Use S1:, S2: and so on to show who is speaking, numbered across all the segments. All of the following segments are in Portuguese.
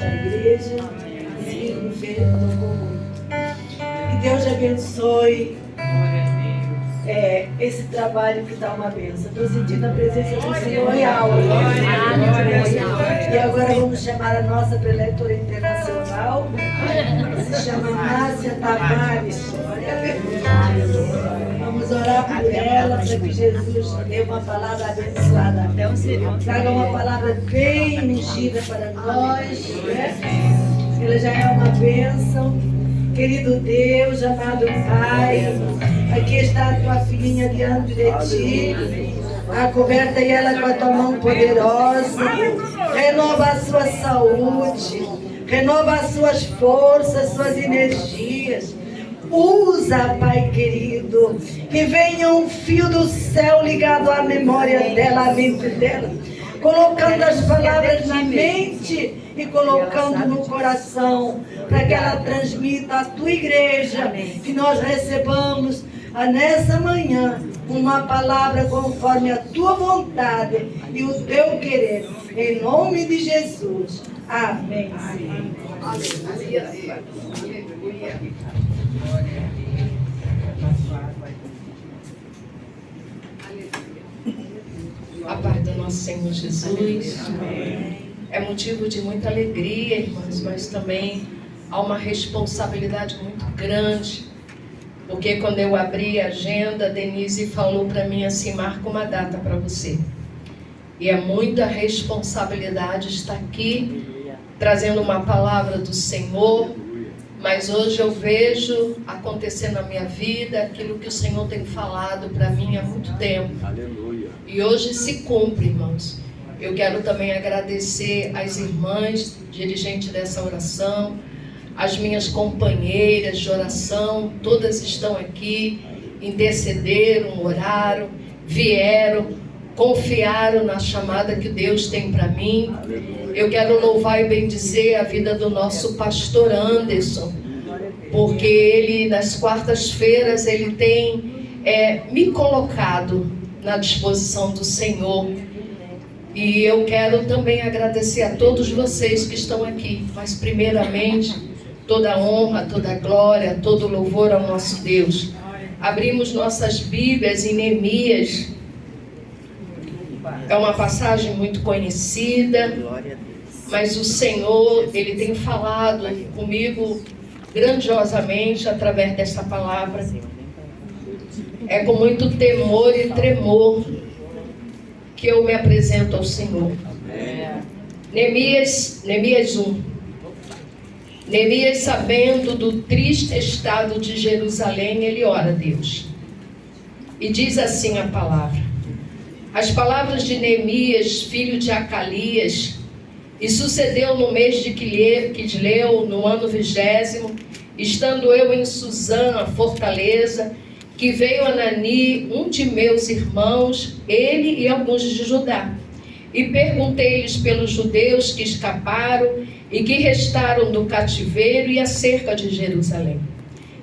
S1: da igreja. Sim, tocou muito. Que Deus abençoe esse trabalho que dá uma bênção. Estou sentindo a presença do Senhor real. E agora vamos chamar a nossa preletora internacional. Se chama Márcia Tavares. Vamos orar por ela para que Jesus dê uma palavra abençoada. Traga uma palavra bem ungida para nós. Né? Ela já é uma bênção. Querido Deus, amado Pai, aqui está a tua filhinha diante de ti. Coberta ela com a tua mão poderosa. Renova a sua saúde. Renova as suas forças, suas energias. Usa, Pai querido, que venha um fio do céu ligado à memória dela, à mente dela, colocando as palavras na mente e colocando no coração, para que ela transmita à tua igreja, que nós recebamos nessa manhã uma palavra conforme a tua vontade e o teu querer, em nome de Jesus. Amém. Aleluia.
S2: A paz do nosso Senhor Jesus. É motivo de muita alegria, irmãos, mas também há uma responsabilidade muito grande, porque quando eu abri a agenda, a Denise falou para mim assim: marca uma data para você. E é muita responsabilidade estar aqui trazendo uma palavra do Senhor, mas hoje eu vejo acontecer na minha vida aquilo que o Senhor tem falado para mim há muito tempo. Aleluia. E hoje se cumpre, irmãos. Eu quero também agradecer às irmãs, dirigentes dessa oração, as minhas companheiras de oração, todas estão aqui, intercederam, oraram, vieram, confiaram na chamada que Deus tem para mim. Eu quero louvar e bendizer a vida do nosso pastor Anderson, porque ele, nas quartas-feiras, ele tem me colocado na disposição do Senhor. E eu quero também agradecer a todos vocês que estão aqui, mas primeiramente, toda a honra, toda a glória, todo o louvor ao nosso Deus. Abrimos nossas Bíblias em Neemias. É uma passagem muito conhecida, mas o Senhor, Ele tem falado comigo grandiosamente através dessa palavra. É com muito temor e tremor que eu me apresento ao Senhor. Neemias 1. Neemias, sabendo do triste estado de Jerusalém, ele ora a Deus. E diz assim a palavra. As palavras de Neemias, filho de Acalias, e sucedeu no mês de Quisleu, no ano 20º, estando eu em Suzã, a fortaleza, que veio Anani, um de meus irmãos, ele e alguns de Judá. E perguntei-lhes pelos judeus que escaparam e que restaram do cativeiro e acerca de Jerusalém.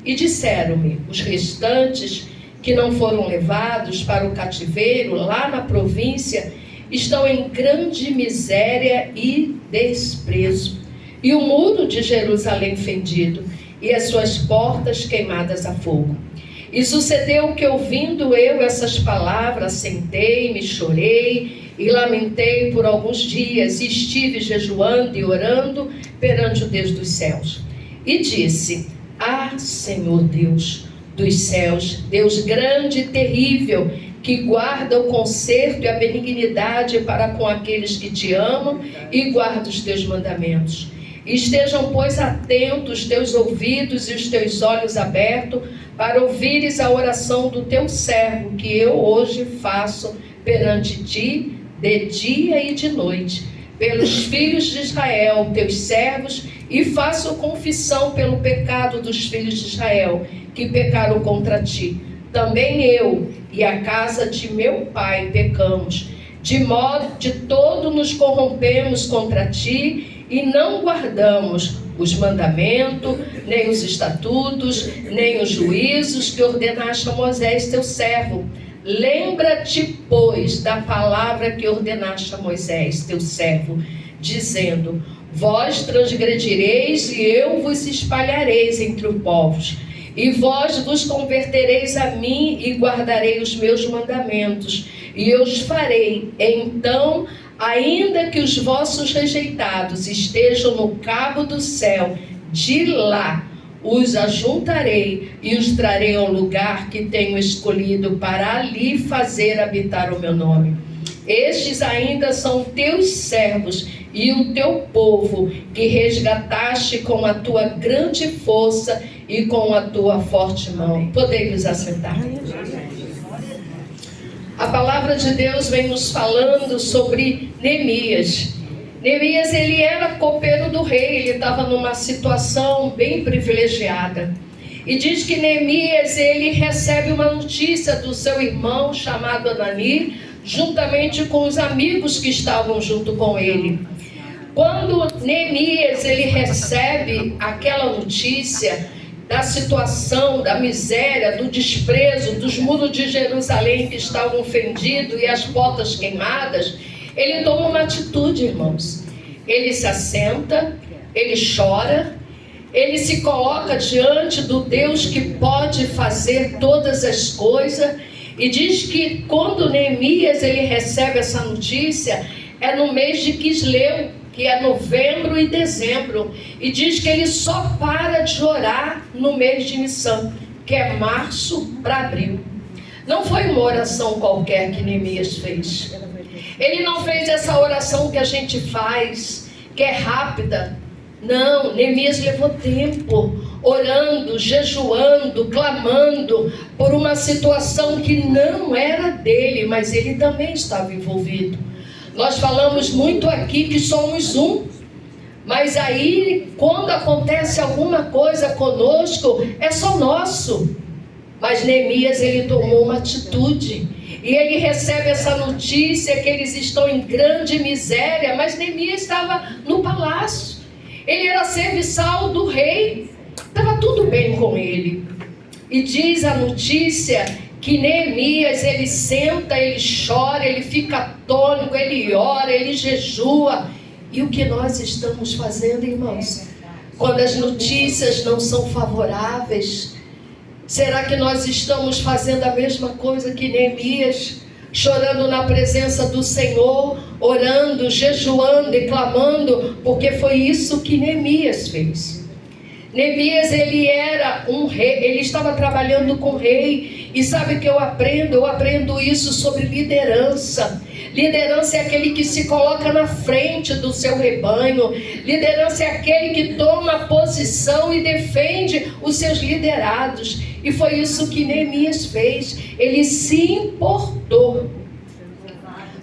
S2: E disseram-me, os restantes que não foram levados para o cativeiro, lá na província, estão em grande miséria e desprezo. E o muro de Jerusalém fendido, e as suas portas queimadas a fogo. E sucedeu que, ouvindo eu essas palavras, sentei-me, chorei e lamentei por alguns dias, e estive jejuando e orando perante o Deus dos céus. E disse: Senhor Deus dos céus, Deus grande e terrível, que guarda o conserto e a benignidade para com aqueles que te amam e guarda os teus mandamentos. Estejam, pois, atentos os teus ouvidos e os teus olhos abertos para ouvires a oração do teu servo, que eu hoje faço perante ti, de dia e de noite, pelos filhos de Israel, teus servos, e faço confissão pelo pecado dos filhos de Israel, que pecaram contra ti. Também eu e a casa de meu pai pecamos, de modo de todo nos corrompemos contra ti, e não guardamos os mandamentos, nem os estatutos, nem os juízos que ordenaste a Moisés teu servo. Lembra-te, pois, da palavra que ordenaste a Moisés teu servo, dizendo: Vós transgredireis e eu vos espalhareis entre os povos. E vós vos convertereis a mim e guardarei os meus mandamentos. E eu os farei. Então, ainda que os vossos rejeitados estejam no cabo do céu, de lá os ajuntarei e os trarei ao lugar que tenho escolhido para ali fazer habitar o meu nome. Estes ainda são teus servos e o teu povo, que resgataste com a tua grande força e com a tua forte mão. Podemos assentar. A palavra de Deus vem nos falando sobre Neemias. Neemias, ele era copeiro do rei, ele estava numa situação bem privilegiada. E diz que Neemias, ele recebe uma notícia do seu irmão chamado Anani, juntamente com os amigos que estavam junto com ele. Quando Neemias, ele recebe aquela notícia da situação, da miséria, do desprezo, dos muros de Jerusalém que estavam fendidos e as portas queimadas, ele toma uma atitude, irmãos. Ele se assenta, ele chora, ele se coloca diante do Deus que pode fazer todas as coisas. E diz que quando Neemias ele recebe essa notícia, é no mês de Quisleu, que é novembro e dezembro. E diz que ele só para de orar no mês de Nissan, que é março para abril. Não foi uma oração qualquer que Neemias fez. Ele não fez essa oração que a gente faz, que é rápida. Não, Neemias levou tempo, orando, jejuando, clamando por uma situação que não era dele, mas ele também estava envolvido. Nós falamos muito aqui que somos um, mas aí quando acontece alguma coisa conosco, é só nosso. Mas Neemias, ele tomou uma atitude, e ele recebe essa notícia que eles estão em grande miséria, mas Neemias estava no palácio. Ele era serviçal do rei, estava tudo bem com ele. E diz a notícia que Neemias, ele senta, ele chora, ele fica atônito, ele ora, ele jejua. E o que nós estamos fazendo, irmãos? Quando as notícias não são favoráveis, será que nós estamos fazendo a mesma coisa que Neemias? Chorando na presença do Senhor, orando, jejuando e clamando, porque foi isso que Neemias fez. Neemias, ele era um rei, ele estava trabalhando com o rei, e sabe o que eu aprendo? Eu aprendo isso sobre liderança. Liderança é aquele que se coloca na frente do seu rebanho. Liderança é aquele que toma posição e defende os seus liderados. E foi isso que Neemias fez. Ele se importou.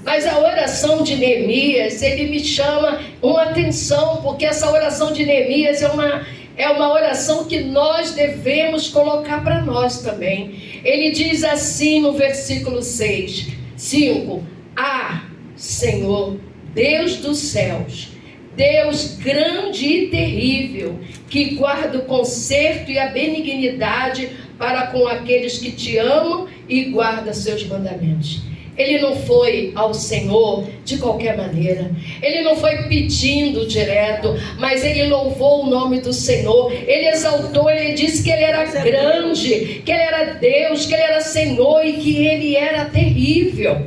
S2: Mas a oração de Neemias, ele me chama uma atenção, porque essa oração de Neemias é uma oração que nós devemos colocar para nós também. Ele diz assim no versículo 5: Ah, Senhor, Deus dos céus, Deus grande e terrível, que guarda o conserto e a benignidade para com aqueles que te amam e guarda seus mandamentos. Ele não foi ao Senhor de qualquer maneira. Ele não foi pedindo direto, mas ele louvou o nome do Senhor. Ele exaltou, ele disse que ele era grande, que ele era Deus, que ele era Senhor e que ele era terrível.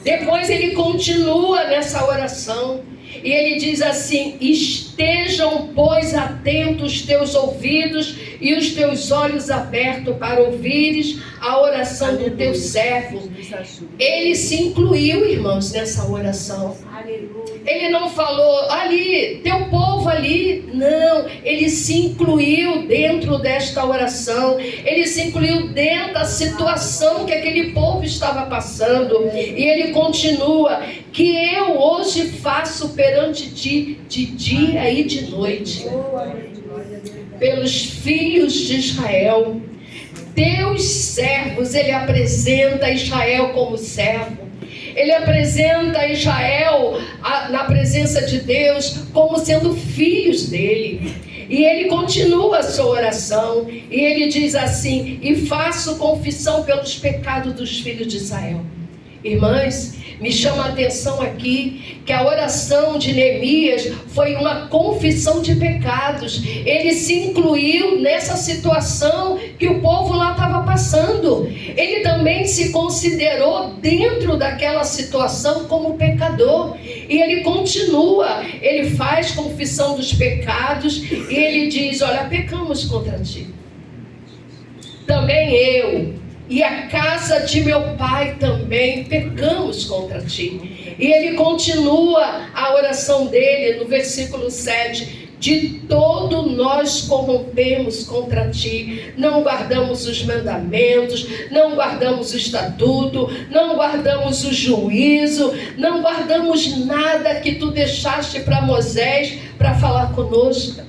S2: Depois ele continua nessa oração e ele diz assim: estejam, pois, atentos os teus ouvidos e os teus olhos abertos para ouvires a oração do teu servo. Ele se incluiu, irmãos, nessa oração. Ele não falou ali, teu povo ali. Não, ele se incluiu dentro desta oração. Ele se incluiu dentro da situação que aquele povo estava passando. E ele continua: que eu hoje faço perante ti de dia e de noite, pelos filhos de Israel, teus servos. Ele apresenta Israel como servo. Ele apresenta Israel na presença de Deus como sendo filhos dele. E ele continua a sua oração. E ele diz assim: e faço confissão pelos pecados dos filhos de Israel. Irmãs, Me chama a atenção aqui que a oração de Neemias foi uma confissão de pecados. Ele se incluiu nessa situação que o povo lá estava passando. Ele também se considerou dentro daquela situação como pecador. E ele continua, ele faz confissão dos pecados e ele diz: olha, pecamos contra ti. Também eu e a casa de meu pai também pecamos contra ti. E ele continua a oração dele no versículo 7. De todo nós corrompemos contra ti, não guardamos os mandamentos, não guardamos o estatuto, não guardamos o juízo, não guardamos nada que tu deixaste para Moisés para falar conosco.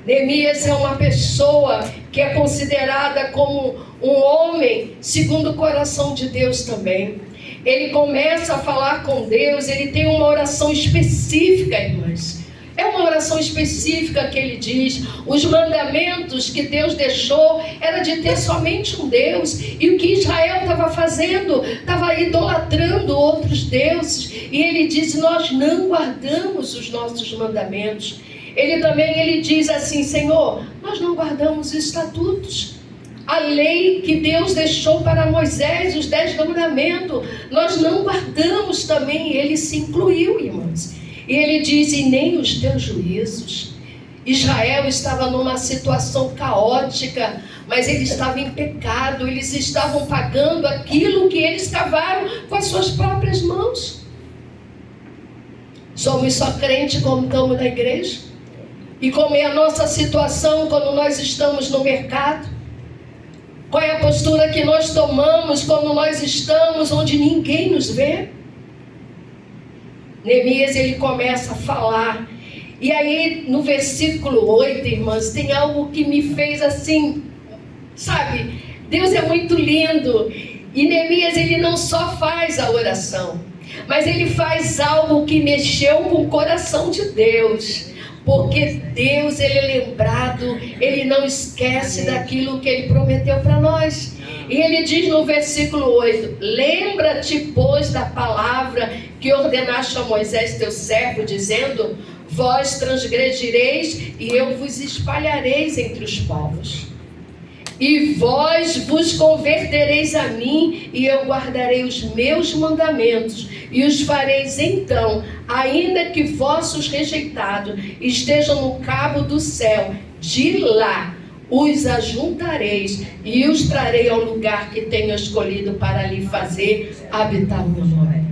S2: Neemias é uma pessoa que é considerada como um homem segundo o coração de Deus também. Ele começa a falar com Deus, ele tem uma oração específica, irmãs. É uma oração específica que ele diz. Os mandamentos que Deus deixou era de ter somente um Deus. E o que Israel estava fazendo? Estava idolatrando outros deuses. E ele diz: nós não guardamos os nossos mandamentos. Ele diz assim: Senhor, nós não guardamos os estatutos. A lei que Deus deixou para Moisés, os 10 mandamentos, nós não guardamos também. Ele se incluiu, irmãos. E ele diz: e nem os teus juízos. Israel estava numa situação caótica, mas ele estava em pecado. Eles estavam pagando aquilo que eles cavaram com as suas próprias mãos. Somos só crentes como estamos na igreja? E como é a nossa situação quando nós estamos no mercado? Qual é a postura que nós tomamos quando nós estamos onde ninguém nos vê? Neemias, ele começa a falar. E aí, no versículo 8, irmãs, tem algo que me fez assim, sabe? Deus é muito lindo. E Neemias, ele não só faz a oração, mas ele faz algo que mexeu com o coração de Deus. Porque Deus, ele é lembrado, ele não esquece daquilo que ele prometeu para nós. E ele diz no versículo 8: lembra-te, pois, da palavra que ordenaste a Moisés teu servo, dizendo: vós transgredireis e eu vos espalhareis entre os povos. E vós vos convertereis a mim, e eu guardarei os meus mandamentos, e os fareis então, ainda que vossos rejeitados estejam no cabo do céu, de lá os ajuntareis, e os trarei ao lugar que tenho escolhido para ali fazer habitar o meu nome.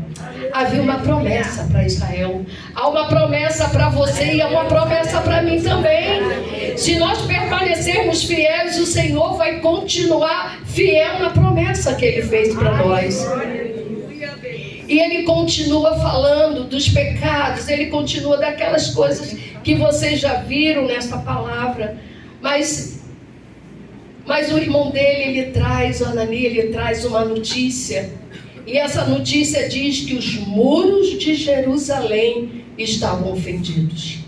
S2: Havia uma promessa para Israel, há uma promessa para você e há uma promessa para mim também. Se nós permanecermos fiéis, o Senhor vai continuar fiel na promessa que Ele fez para nós. E Ele continua falando dos pecados, Ele continua daquelas coisas que vocês já viram nessa palavra. Mas o irmão dele, ele traz, Anani, ele traz uma notícia. E essa notícia diz que os muros de Jerusalém estavam fendidos.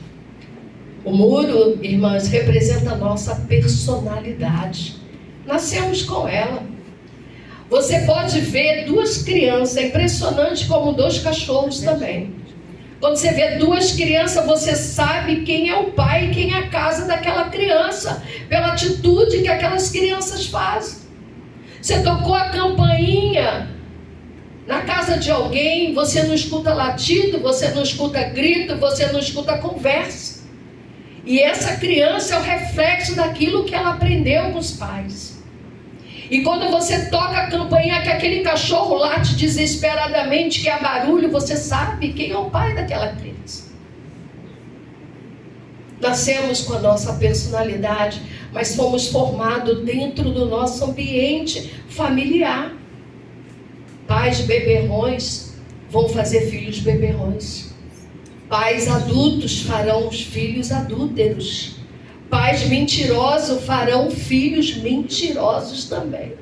S2: O muro, irmãs, representa a nossa personalidade. Nascemos com ela. Você pode ver duas crianças, é impressionante como dois cachorros também. Quando você vê duas crianças, você sabe quem é o pai e quem é a casa daquela criança, pela atitude que aquelas crianças fazem. Você tocou a campainha na casa de alguém, você não escuta latido, você não escuta grito, você não escuta conversa. E essa criança é o reflexo daquilo que ela aprendeu com os pais. E quando você toca a campainha que aquele cachorro late desesperadamente, que há barulho, você sabe quem é o pai daquela criança. Nascemos com a nossa personalidade, mas fomos formados dentro do nosso ambiente familiar. Pais beberrões vão fazer filhos beberrões. Pais adultos farão os filhos adúlteros. Pais mentirosos farão filhos mentirosos também.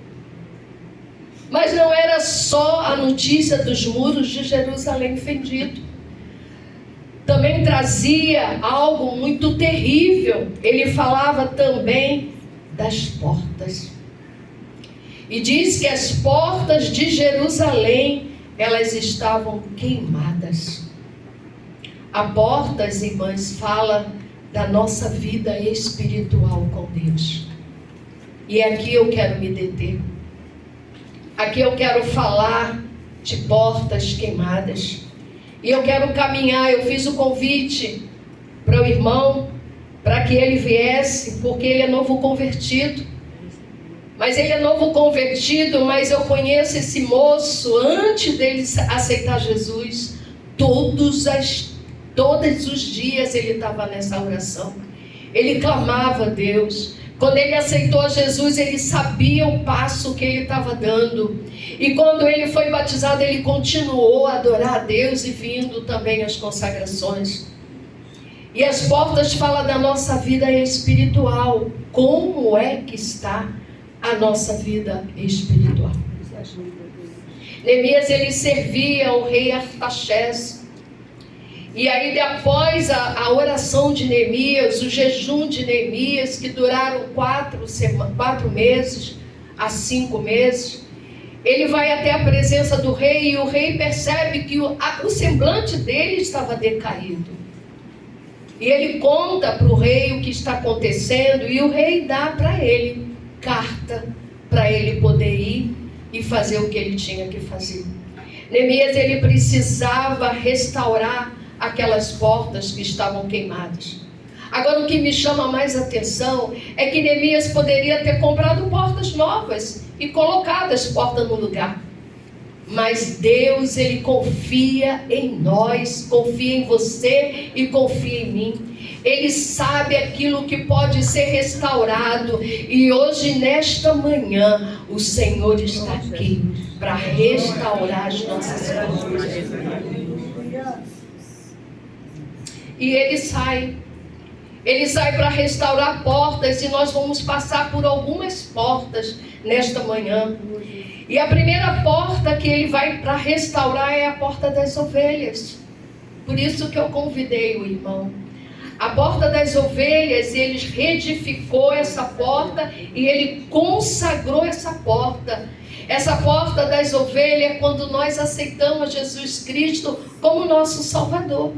S2: Mas não era só a notícia dos muros de Jerusalém fendido. Também trazia algo muito terrível. Ele falava também das portas. E diz que as portas de Jerusalém elas estavam queimadas. A porta, irmãs, fala da nossa vida espiritual com Deus. E aqui eu quero me deter. Aqui eu quero falar de portas queimadas. E eu quero caminhar. Eu fiz o convite para o irmão, para que ele viesse, porque ele é novo convertido. Mas ele é novo convertido, mas eu conheço esse moço antes dele aceitar Jesus. Todos os dias ele estava nessa oração. Ele clamava a Deus. Quando ele aceitou Jesus, ele sabia o passo que ele estava dando. E quando ele foi batizado, ele continuou a adorar a Deus e vindo também às consagrações. E as portas falam da nossa vida espiritual. Como é que está a nossa vida espiritual? Neemias, ele servia ao rei Artaxerxes. E aí, após a oração de Neemias, o jejum de Neemias, que duraram 4 meses a 5 meses, ele vai até a presença do rei, e o rei percebe que o semblante dele estava decaído. E ele conta para o rei o que está acontecendo, e o rei dá para ele carta para ele poder ir e fazer o que ele tinha que fazer. Neemias, ele precisava restaurar aquelas portas que estavam queimadas. Agora, o que me chama mais atenção é que Neemias poderia ter comprado portas novas e colocado as portas no lugar. Mas Deus, ele confia em nós, confia em você e confia em mim. Ele sabe aquilo que pode ser restaurado. E hoje, nesta manhã, o Senhor está aqui para restaurar as nossas portas. E ele sai para restaurar portas, e nós vamos passar por algumas portas nesta manhã. E a primeira porta que ele vai para restaurar é a porta das ovelhas. Por isso que eu convidei o irmão. A porta das ovelhas, ele reedificou essa porta e ele consagrou essa porta. Essa porta das ovelhas é quando nós aceitamos Jesus Cristo como nosso Salvador.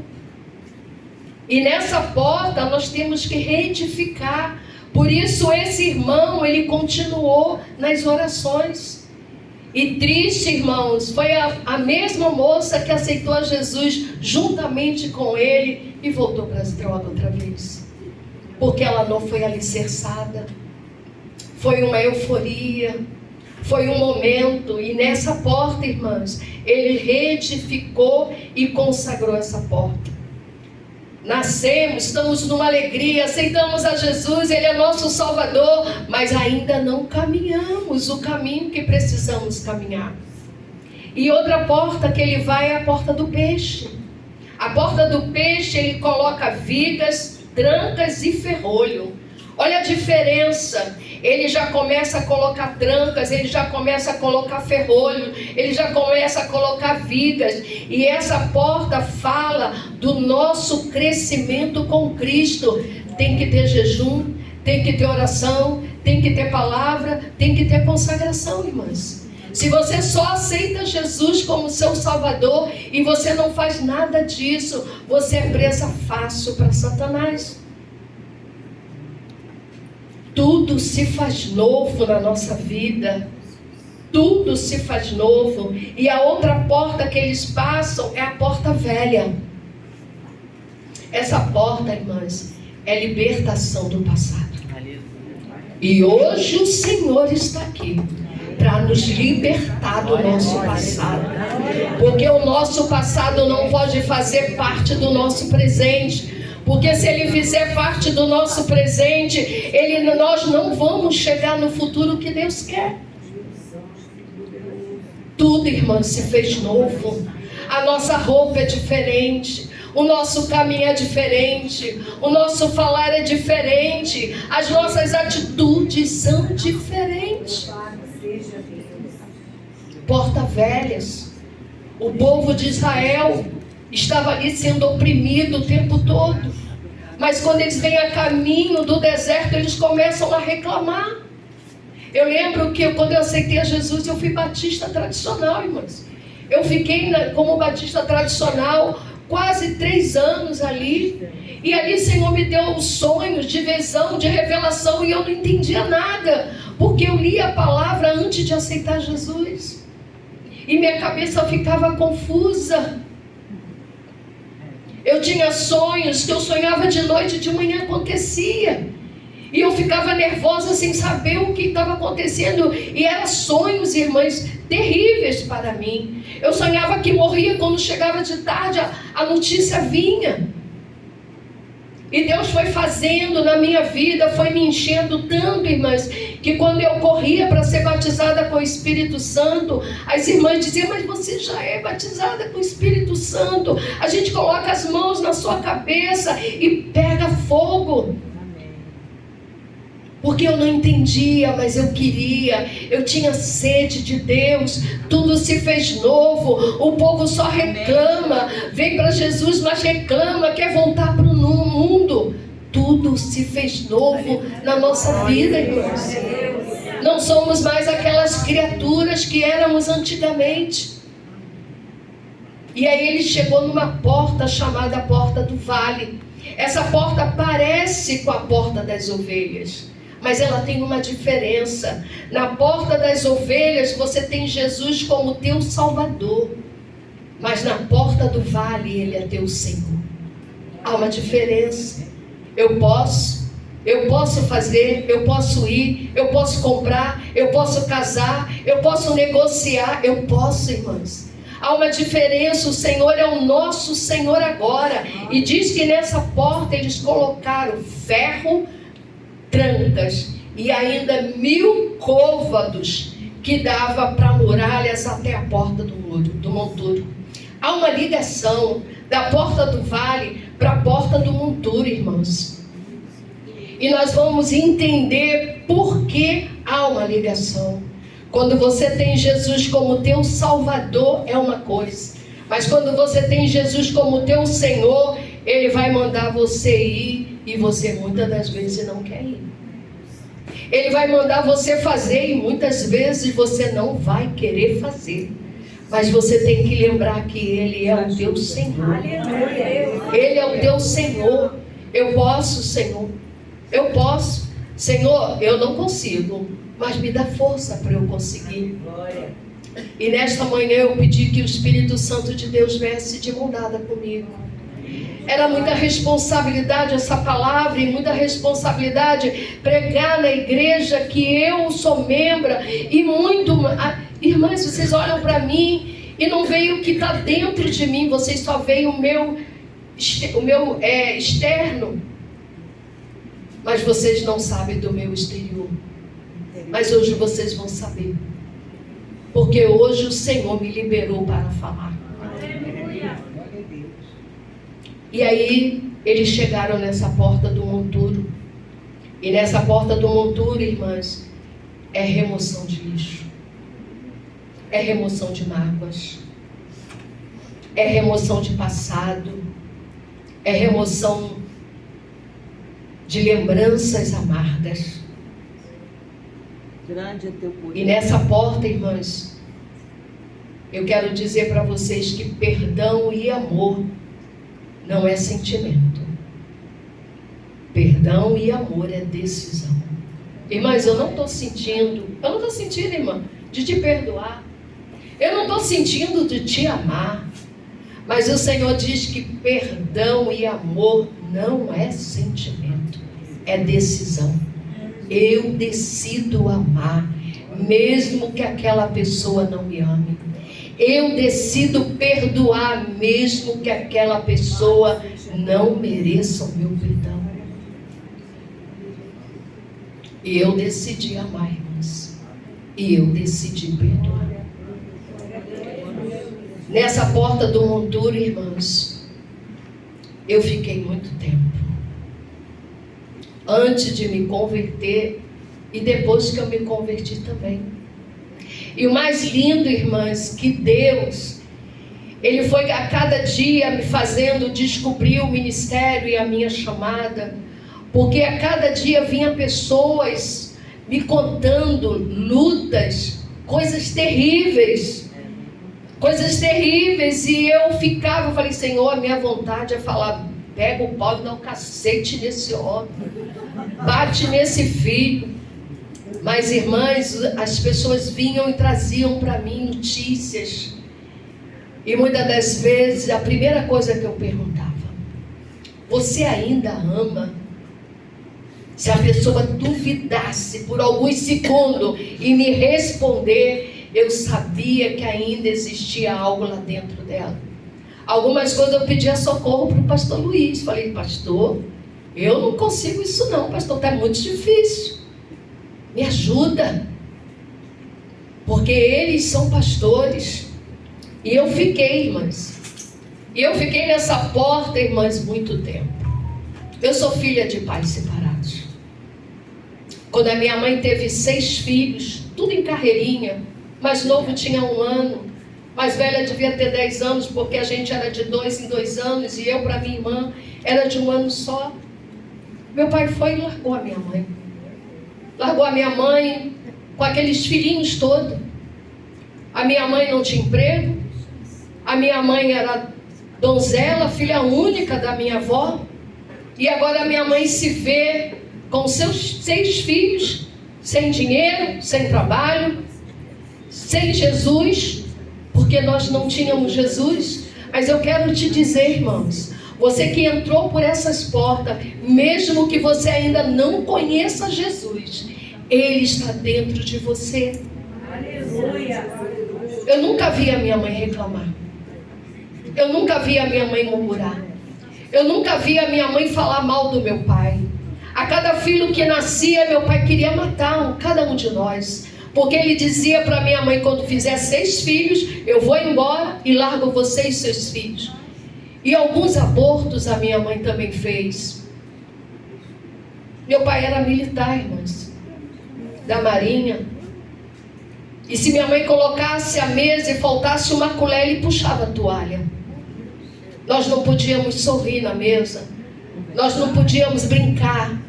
S2: E nessa porta nós temos que reedificar. Por isso esse irmão, ele continuou nas orações. E triste, irmãos, foi a mesma moça que aceitou a Jesus juntamente com ele e voltou para as drogas outra vez. Porque ela não foi alicerçada. Foi uma euforia. Foi um momento. E nessa porta, irmãos, ele reedificou e consagrou essa porta. Nascemos, estamos numa alegria, aceitamos a Jesus, Ele é nosso Salvador, mas ainda não caminhamos o caminho que precisamos caminhar. E outra porta que ele vai é a porta do peixe. A porta do peixe, ele coloca vigas, trancas e ferrolho. Olha a diferença. Ele já começa a colocar trancas, ele já começa a colocar ferrolho, ele já começa a colocar vigas. E essa porta fala do nosso crescimento com Cristo. Tem que ter jejum, tem que ter oração, tem que ter palavra, tem que ter consagração, irmãs. Se você só aceita Jesus como seu Salvador e você não faz nada disso, você é presa fácil para Satanás. Tudo se faz novo na nossa vida. Tudo se faz novo. E a outra porta que eles passam é a porta velha. Essa porta, irmãs, é libertação do passado. E hoje o Senhor está aqui para nos libertar do nosso passado. Porque o nosso passado não pode fazer parte do nosso presente. Porque se ele fizer parte do nosso presente, nós não vamos chegar no futuro que Deus quer. Tudo, irmã, se fez novo. A nossa roupa é diferente. O nosso caminho é diferente. O nosso falar é diferente. As nossas atitudes são diferentes. Porta velhas. O povo de Israel estava ali sendo oprimido o tempo todo. Mas quando eles vêm a caminho do deserto, eles começam a reclamar. Eu lembro que quando eu aceitei a Jesus, eu fui batista tradicional, irmãos. Eu fiquei como batista tradicional quase 3 anos ali. E ali o Senhor me deu sonhos de visão, de revelação, e eu não entendia nada, porque eu lia a palavra antes de aceitar Jesus. E minha cabeça ficava confusa. Eu tinha sonhos que eu sonhava de noite e de manhã acontecia. E eu ficava nervosa sem saber o que estava acontecendo. E eram sonhos, irmãs, terríveis para mim. Eu sonhava que morria, quando chegava de tarde, a notícia vinha. E Deus foi fazendo na minha vida, foi me enchendo tanto, irmãs, que quando eu corria para ser batizada com o Espírito Santo, as irmãs diziam: mas você já é batizada com o Espírito Santo. A gente coloca as mãos na sua cabeça e pega fogo. Porque eu não entendia, mas eu queria, eu tinha sede de Deus, tudo se fez novo, o povo só reclama, vem para Jesus, mas reclama, quer voltar para o mundo. Tudo se fez novo na nossa vida, irmãos. Não somos mais aquelas criaturas que éramos antigamente. E aí ele chegou numa porta chamada Porta do Vale. Essa porta parece com a Porta das Ovelhas, mas ela tem uma diferença. Na Porta das Ovelhas você tem Jesus como teu Salvador, mas na Porta do Vale Ele é teu Senhor. Há uma diferença. Eu posso fazer, eu posso ir, eu posso comprar, eu posso casar, eu posso negociar, eu posso, irmãs. Há uma diferença. O Senhor é o nosso Senhor agora. E diz que nessa porta eles colocaram ferro, trancas e ainda 1000 côvados que dava para muralhas até a porta do monturo. Há uma ligação da Porta do Vale para a Porta do Monturo, irmãos. E nós vamos entender por que há uma ligação. Quando você tem Jesus como teu Salvador é uma coisa, mas quando você tem Jesus como teu Senhor, Ele vai mandar você ir e você muitas das vezes não quer ir. Ele vai mandar você fazer e muitas vezes você não vai querer fazer. Mas você tem que lembrar que Ele é o teu Senhor. Ele é o teu Senhor. Eu posso, Senhor. Eu posso. Senhor, eu não consigo, mas me dá força para eu conseguir. E nesta manhã eu pedi que o Espírito Santo de Deus viesse de mão dada comigo. Era muita responsabilidade essa palavra, e muita responsabilidade pregar na igreja que eu sou membro. E muito... Irmãs, vocês olham para mim e não veem o que está dentro de mim. Vocês só veem o meu externo. Mas vocês não sabem do meu exterior. Mas hoje vocês vão saber. Porque hoje o Senhor me liberou para falar. E aí eles chegaram nessa porta do monturo. E nessa porta do monturo, irmãs, é remoção de lixo. É remoção de mágoas. É remoção de passado. É remoção de lembranças amargas.
S3: Grande é teu poder.
S2: E nessa porta, irmãs, eu quero dizer para vocês que perdão e amor não é sentimento. Perdão e amor é decisão. Irmãs, eu não estou sentindo, irmã, de te perdoar. Eu não estou sentindo de te amar. Mas o Senhor diz que perdão e amor não é sentimento, é decisão. Eu decido amar, mesmo que aquela pessoa não me ame. Eu decido perdoar, mesmo que aquela pessoa não mereça o meu perdão. E eu decidi amar, irmãos. E eu decidi perdoar. Nessa porta do monturo, irmãos, eu fiquei muito tempo. Antes de me converter e depois que eu me converti também. E o mais lindo, irmãs, que Deus, Ele foi a cada dia me fazendo descobrir o ministério e a minha chamada. Porque a cada dia vinha pessoas me contando lutas, coisas terríveis, coisas terríveis, e eu falei, Senhor, a minha vontade é falar, pega o pau e dá um cacete nesse homem, bate nesse filho. Mas, irmãs, as pessoas vinham e traziam para mim notícias, e muitas das vezes a primeira coisa que eu perguntava: você ainda ama? Se a pessoa duvidasse por alguns segundos e me responder, eu sabia que ainda existia algo lá dentro dela. Algumas coisas eu pedia socorro para o pastor Luiz. Falei, pastor, eu não consigo isso não, pastor, está muito difícil. Me ajuda. Porque eles são pastores. E eu fiquei, irmãs. E eu fiquei nessa porta, irmãs, muito tempo. Eu sou filha de pais separados. Quando a minha mãe teve 6 filhos, tudo em carreirinha, mais novo tinha 1 ano, mais velha devia ter 10 anos, porque a gente era de 2 em 2 anos, e eu para minha irmã era de 1 ano só. Meu pai foi e largou a minha mãe. Largou a minha mãe com aqueles filhinhos todos. A minha mãe não tinha emprego, a minha mãe era donzela, filha única da minha avó, e agora a minha mãe se vê com seus 6 filhos, sem dinheiro, sem trabalho, sem Jesus, porque nós não tínhamos Jesus. Mas eu quero te dizer, irmãos, você que entrou por essas portas, mesmo que você ainda não conheça Jesus, Ele está dentro de você. Aleluia. Eu nunca vi a minha mãe reclamar. Eu nunca vi a minha mãe murmurar. Eu nunca vi a minha mãe falar mal do meu pai. A cada filho que nascia, meu pai queria matar cada um de nós. Porque ele dizia para minha mãe, quando fizer 6 filhos, eu vou embora e largo você e seus filhos. E alguns abortos a minha mãe também fez. Meu pai era militar, irmãos, da Marinha. E se minha mãe colocasse a mesa e faltasse uma colher, ele puxava a toalha. Nós não podíamos sorrir na mesa. Nós não podíamos brincar.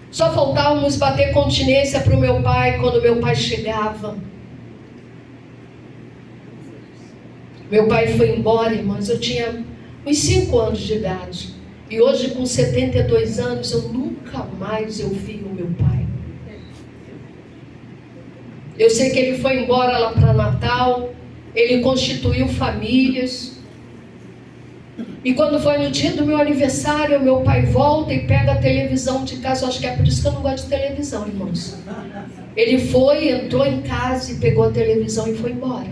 S2: Só faltávamos bater continência para o meu pai quando meu pai chegava. Meu pai foi embora, irmãos, eu tinha uns 5 anos de idade. E hoje, com 72 anos, eu nunca mais vi o meu pai. Eu sei que ele foi embora lá para Natal, ele constituiu famílias. E quando foi no dia do meu aniversário, meu pai volta e pega a televisão de casa. Eu acho que é por isso que eu não gosto de televisão, irmãos. Ele foi, entrou em casa e pegou a televisão e foi embora.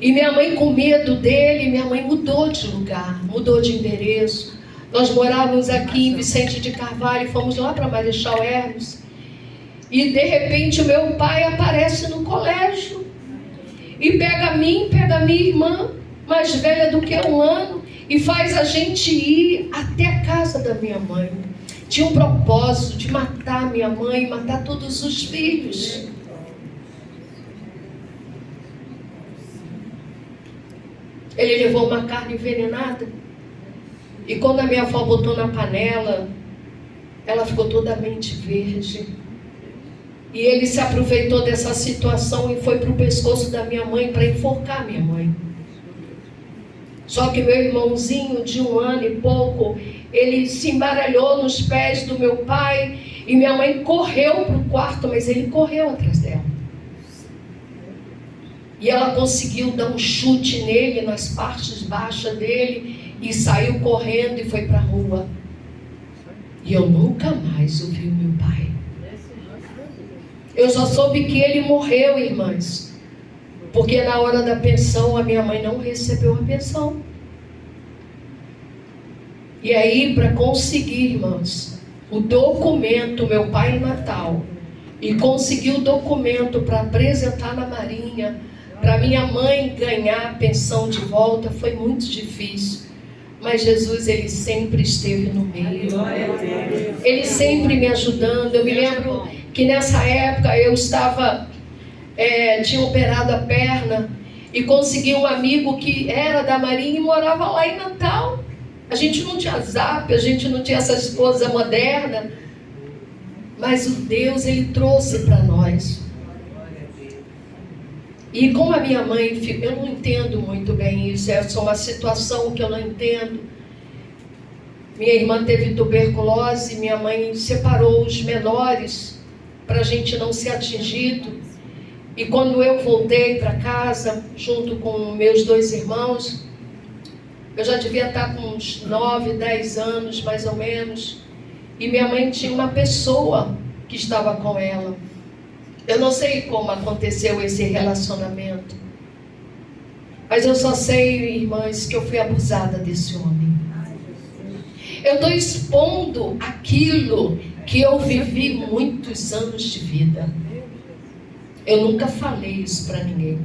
S2: E minha mãe, com medo dele, minha mãe mudou de lugar, mudou de endereço. Nós morávamos aqui em Vicente de Carvalho e fomos lá para Marechal Hermes. E de repente o meu pai aparece no colégio e pega a mim, pega a minha irmã, mais velha do que 1 ano, e faz a gente ir até a casa da minha mãe. Tinha um propósito de matar minha mãe, matar todos os filhos. Ele levou uma carne envenenada, e quando a minha avó botou na panela, ela ficou totalmente verde. E ele se aproveitou dessa situação e foi para o pescoço da minha mãe para enforcar minha mãe. Só que meu irmãozinho de 1 ano e pouco, ele se embaralhou nos pés do meu pai, e minha mãe correu para o quarto, mas ele correu atrás dela. E ela conseguiu dar um chute nele, nas partes baixas dele, e saiu correndo e foi para a rua. E eu nunca mais ouvi o meu pai. Eu só soube que ele morreu, irmãs, porque na hora da pensão a minha mãe não recebeu a pensão. E aí, para conseguir, irmãos, o documento, meu pai em Natal, e conseguir o documento para apresentar na Marinha, para minha mãe ganhar a pensão de volta, foi muito difícil. Mas Jesus, Ele sempre esteve no meio. Ele sempre me ajudando. Eu me lembro que nessa época eu tinha operado a perna e consegui um amigo que era da Marinha e morava lá em Natal. A gente não tinha Zap, a gente não tinha essas coisas modernas, mas o Deus, Ele trouxe para nós. E com a minha mãe, eu não entendo muito bem isso, é só uma situação que eu não entendo. Minha irmã teve tuberculose, minha mãe separou os menores para a gente não ser atingido. E quando eu voltei para casa, junto com meus 2 irmãos, eu já devia estar com uns 9, 10 anos, mais ou menos. E minha mãe tinha uma pessoa que estava com ela. Eu não sei como aconteceu esse relacionamento. Mas eu só sei, irmãs, que eu fui abusada desse homem. Eu estou expondo aquilo que eu vivi muitos anos de vida. Eu nunca falei isso para ninguém.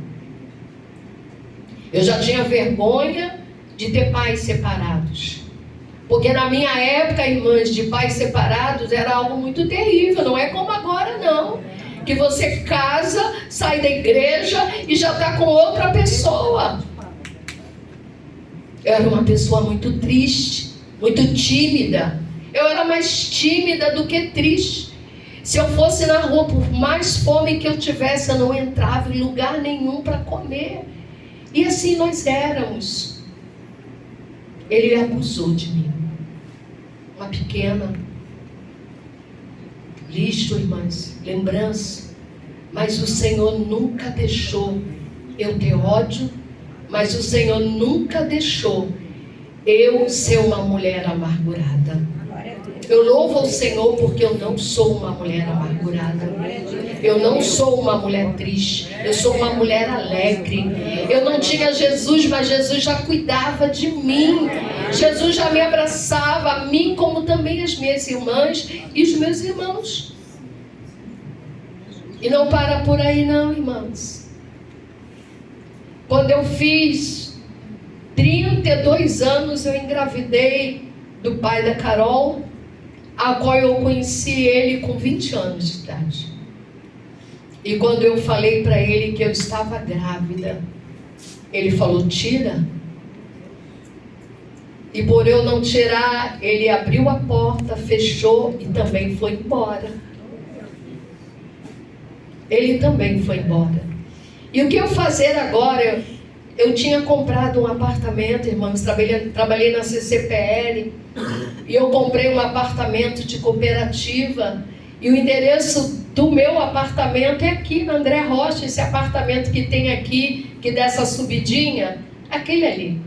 S2: Eu já tinha vergonha de ter pais separados. Porque na minha época, irmãs, de pais separados era algo muito terrível. Não é como agora, não. Que você casa, sai da igreja e já está com outra pessoa. Eu era uma pessoa muito triste, muito tímida. Eu era mais tímida do que triste. Se eu fosse na rua, por mais fome que eu tivesse, eu não entrava em lugar nenhum para comer. E assim nós éramos. Ele abusou de mim. Uma pequena. Lixo, irmãs, lembrança. Mas o Senhor nunca deixou eu ter ódio. Mas o Senhor nunca deixou eu ser uma mulher amargurada. Eu louvo ao Senhor porque eu não sou uma mulher amargurada. Eu não sou uma mulher triste. Eu sou uma mulher alegre. Eu não tinha Jesus, mas Jesus já cuidava de mim. Jesus já me abraçava, a mim como também as minhas irmãs e os meus irmãos. E não para por aí não, irmãos. Quando eu fiz 32 anos, eu engravidei do pai da Carol, a qual eu conheci ele com 20 anos de idade. E quando eu falei para ele que eu estava grávida, ele falou, tira. E por eu não tirar, ele abriu a porta, fechou e também foi embora. Ele também foi embora. E o que eu fazer agora? Eu tinha comprado um apartamento, irmãos, trabalhei na CCPL, e eu comprei um apartamento de cooperativa, e o endereço do meu apartamento é aqui na André Rocha, esse apartamento que tem aqui, que dessa subidinha, aquele ali.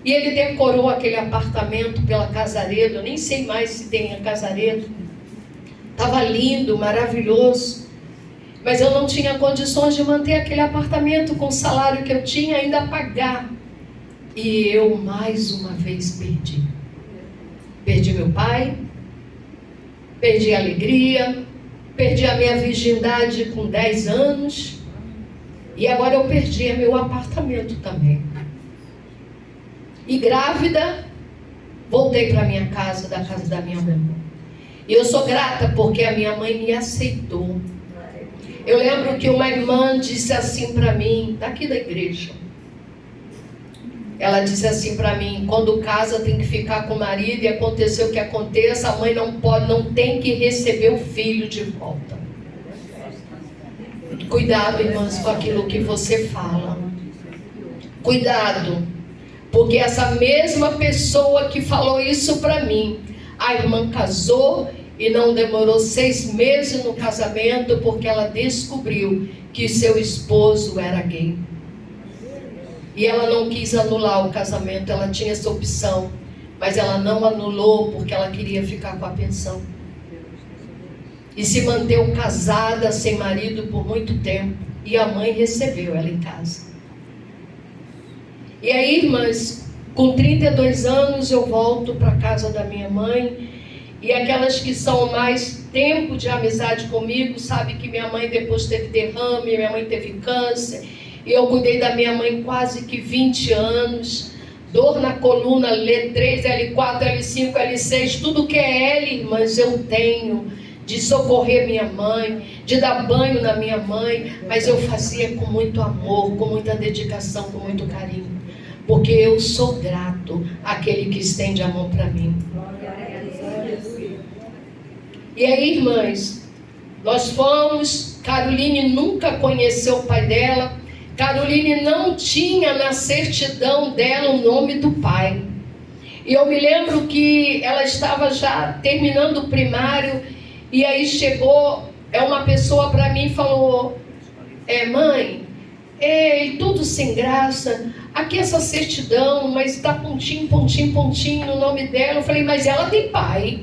S2: E ele decorou aquele apartamento pela Casaredo, eu nem sei mais se tem a Casaredo. Estava lindo, maravilhoso. Mas eu não tinha condições de manter aquele apartamento com o salário que eu tinha ainda a pagar. E eu mais uma vez perdi. Perdi meu pai, perdi a alegria, perdi a minha virgindade com 10 anos. E agora eu perdi meu apartamento também. E grávida, voltei para minha casa, da casa da minha mãe. E eu sou grata porque a minha mãe me aceitou. Eu lembro que uma irmã disse assim para mim, daqui da igreja. Ela disse assim para mim, quando casa tem que ficar com o marido e acontecer o que aconteça, a mãe não tem que receber o filho de volta. Cuidado, irmãs, com aquilo que você fala. Cuidado, porque essa mesma pessoa que falou isso para mim, a irmã casou e não demorou 6 meses no casamento porque ela descobriu que seu esposo era gay. E ela não quis anular o casamento, ela tinha essa opção, mas ela não anulou porque ela queria ficar com a pensão. E se manteve casada, sem marido por muito tempo, e a mãe recebeu ela em casa. E aí, irmãs, com 32 anos eu volto para a casa da minha mãe. E aquelas que são mais tempo de amizade comigo, sabe que minha mãe depois teve derrame, minha mãe teve câncer. E eu cuidei da minha mãe quase que 20 anos. Dor na coluna, L3, L4, L5, L6, tudo que é L, irmãs, eu tenho. De socorrer minha mãe, de dar banho na minha mãe. Mas eu fazia com muito amor, com muita dedicação, com muito carinho. Porque eu sou grato àquele que estende a mão para mim. E aí, irmãs, nós fomos, Caroline nunca conheceu o pai dela, Caroline não tinha na certidão dela o nome do pai. E eu me lembro que ela estava já terminando o primário, e aí chegou uma pessoa para mim e falou: mãe, tudo sem graça, aqui essa certidão, mas está pontinho, pontinho, pontinho no nome dela. Eu falei: mas ela tem pai.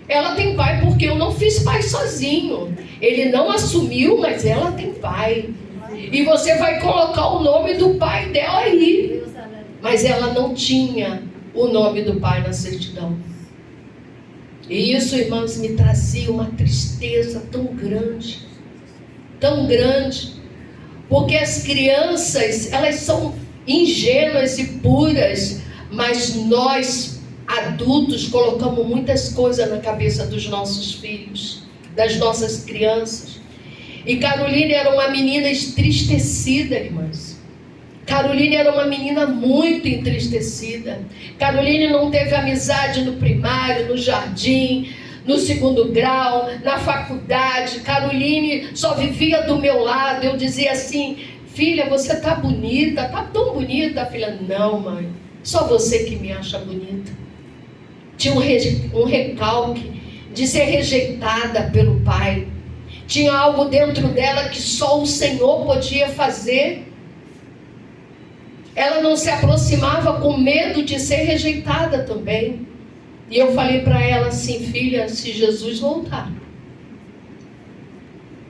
S2: Ela tem pai porque eu não fiz pai sozinho. Ele não assumiu, mas ela tem pai. E você vai colocar o nome do pai dela aí. Mas ela não tinha o nome do pai na certidão. E isso, irmãos, me trazia uma tristeza tão grande. Tão grande. Porque as crianças, elas são ingênuas e puras, mas nós, adultos, colocamos muitas coisas na cabeça dos nossos filhos, das nossas crianças. E Caroline era uma menina entristecida, irmãs. Caroline era uma menina muito entristecida. Caroline não teve amizade no primário, no jardim, no segundo grau, na faculdade. Caroline só vivia do meu lado. Eu dizia assim: filha, você tá bonita, tá tão bonita. Filha: não, mãe, só você que me acha bonita. Tinha um recalque de ser rejeitada pelo pai. Tinha algo dentro dela que só o Senhor podia fazer. Ela não se aproximava com medo de ser rejeitada também. E eu falei para ela assim: filha, se Jesus voltar,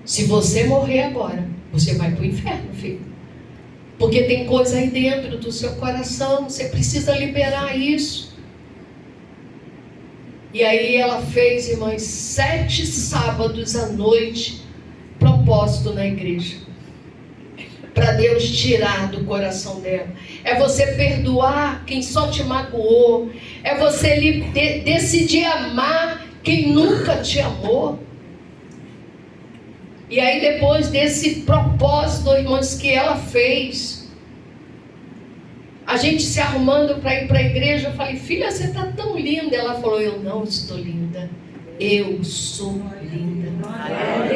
S2: se você morrer agora, você vai para o inferno, filho. Porque tem coisa aí dentro do seu coração, você precisa liberar isso. E aí ela fez, irmãs, 7 sábados à noite, propósito na igreja, para Deus tirar do coração dela. É você perdoar quem só te magoou. É você decidir amar quem nunca te amou. E aí depois desse propósito, irmãos, que ela fez, a gente se arrumando para ir para a igreja, eu falei: filha, você está tão linda. Ela falou: eu não estou linda, eu sou linda.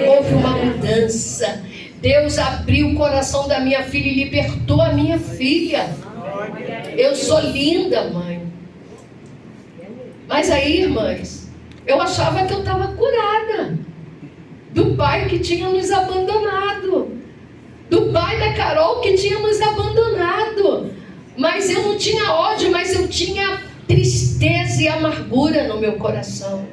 S2: Houve uma mudança. Deus abriu o coração da minha filha e libertou a minha filha. Eu sou linda, mãe. Mas aí, irmãs, eu achava que eu estava curada do pai que tinha nos abandonado, do pai da Carol que tinha nos abandonado. Mas eu não tinha ódio, mas eu tinha tristeza e amargura no meu coração.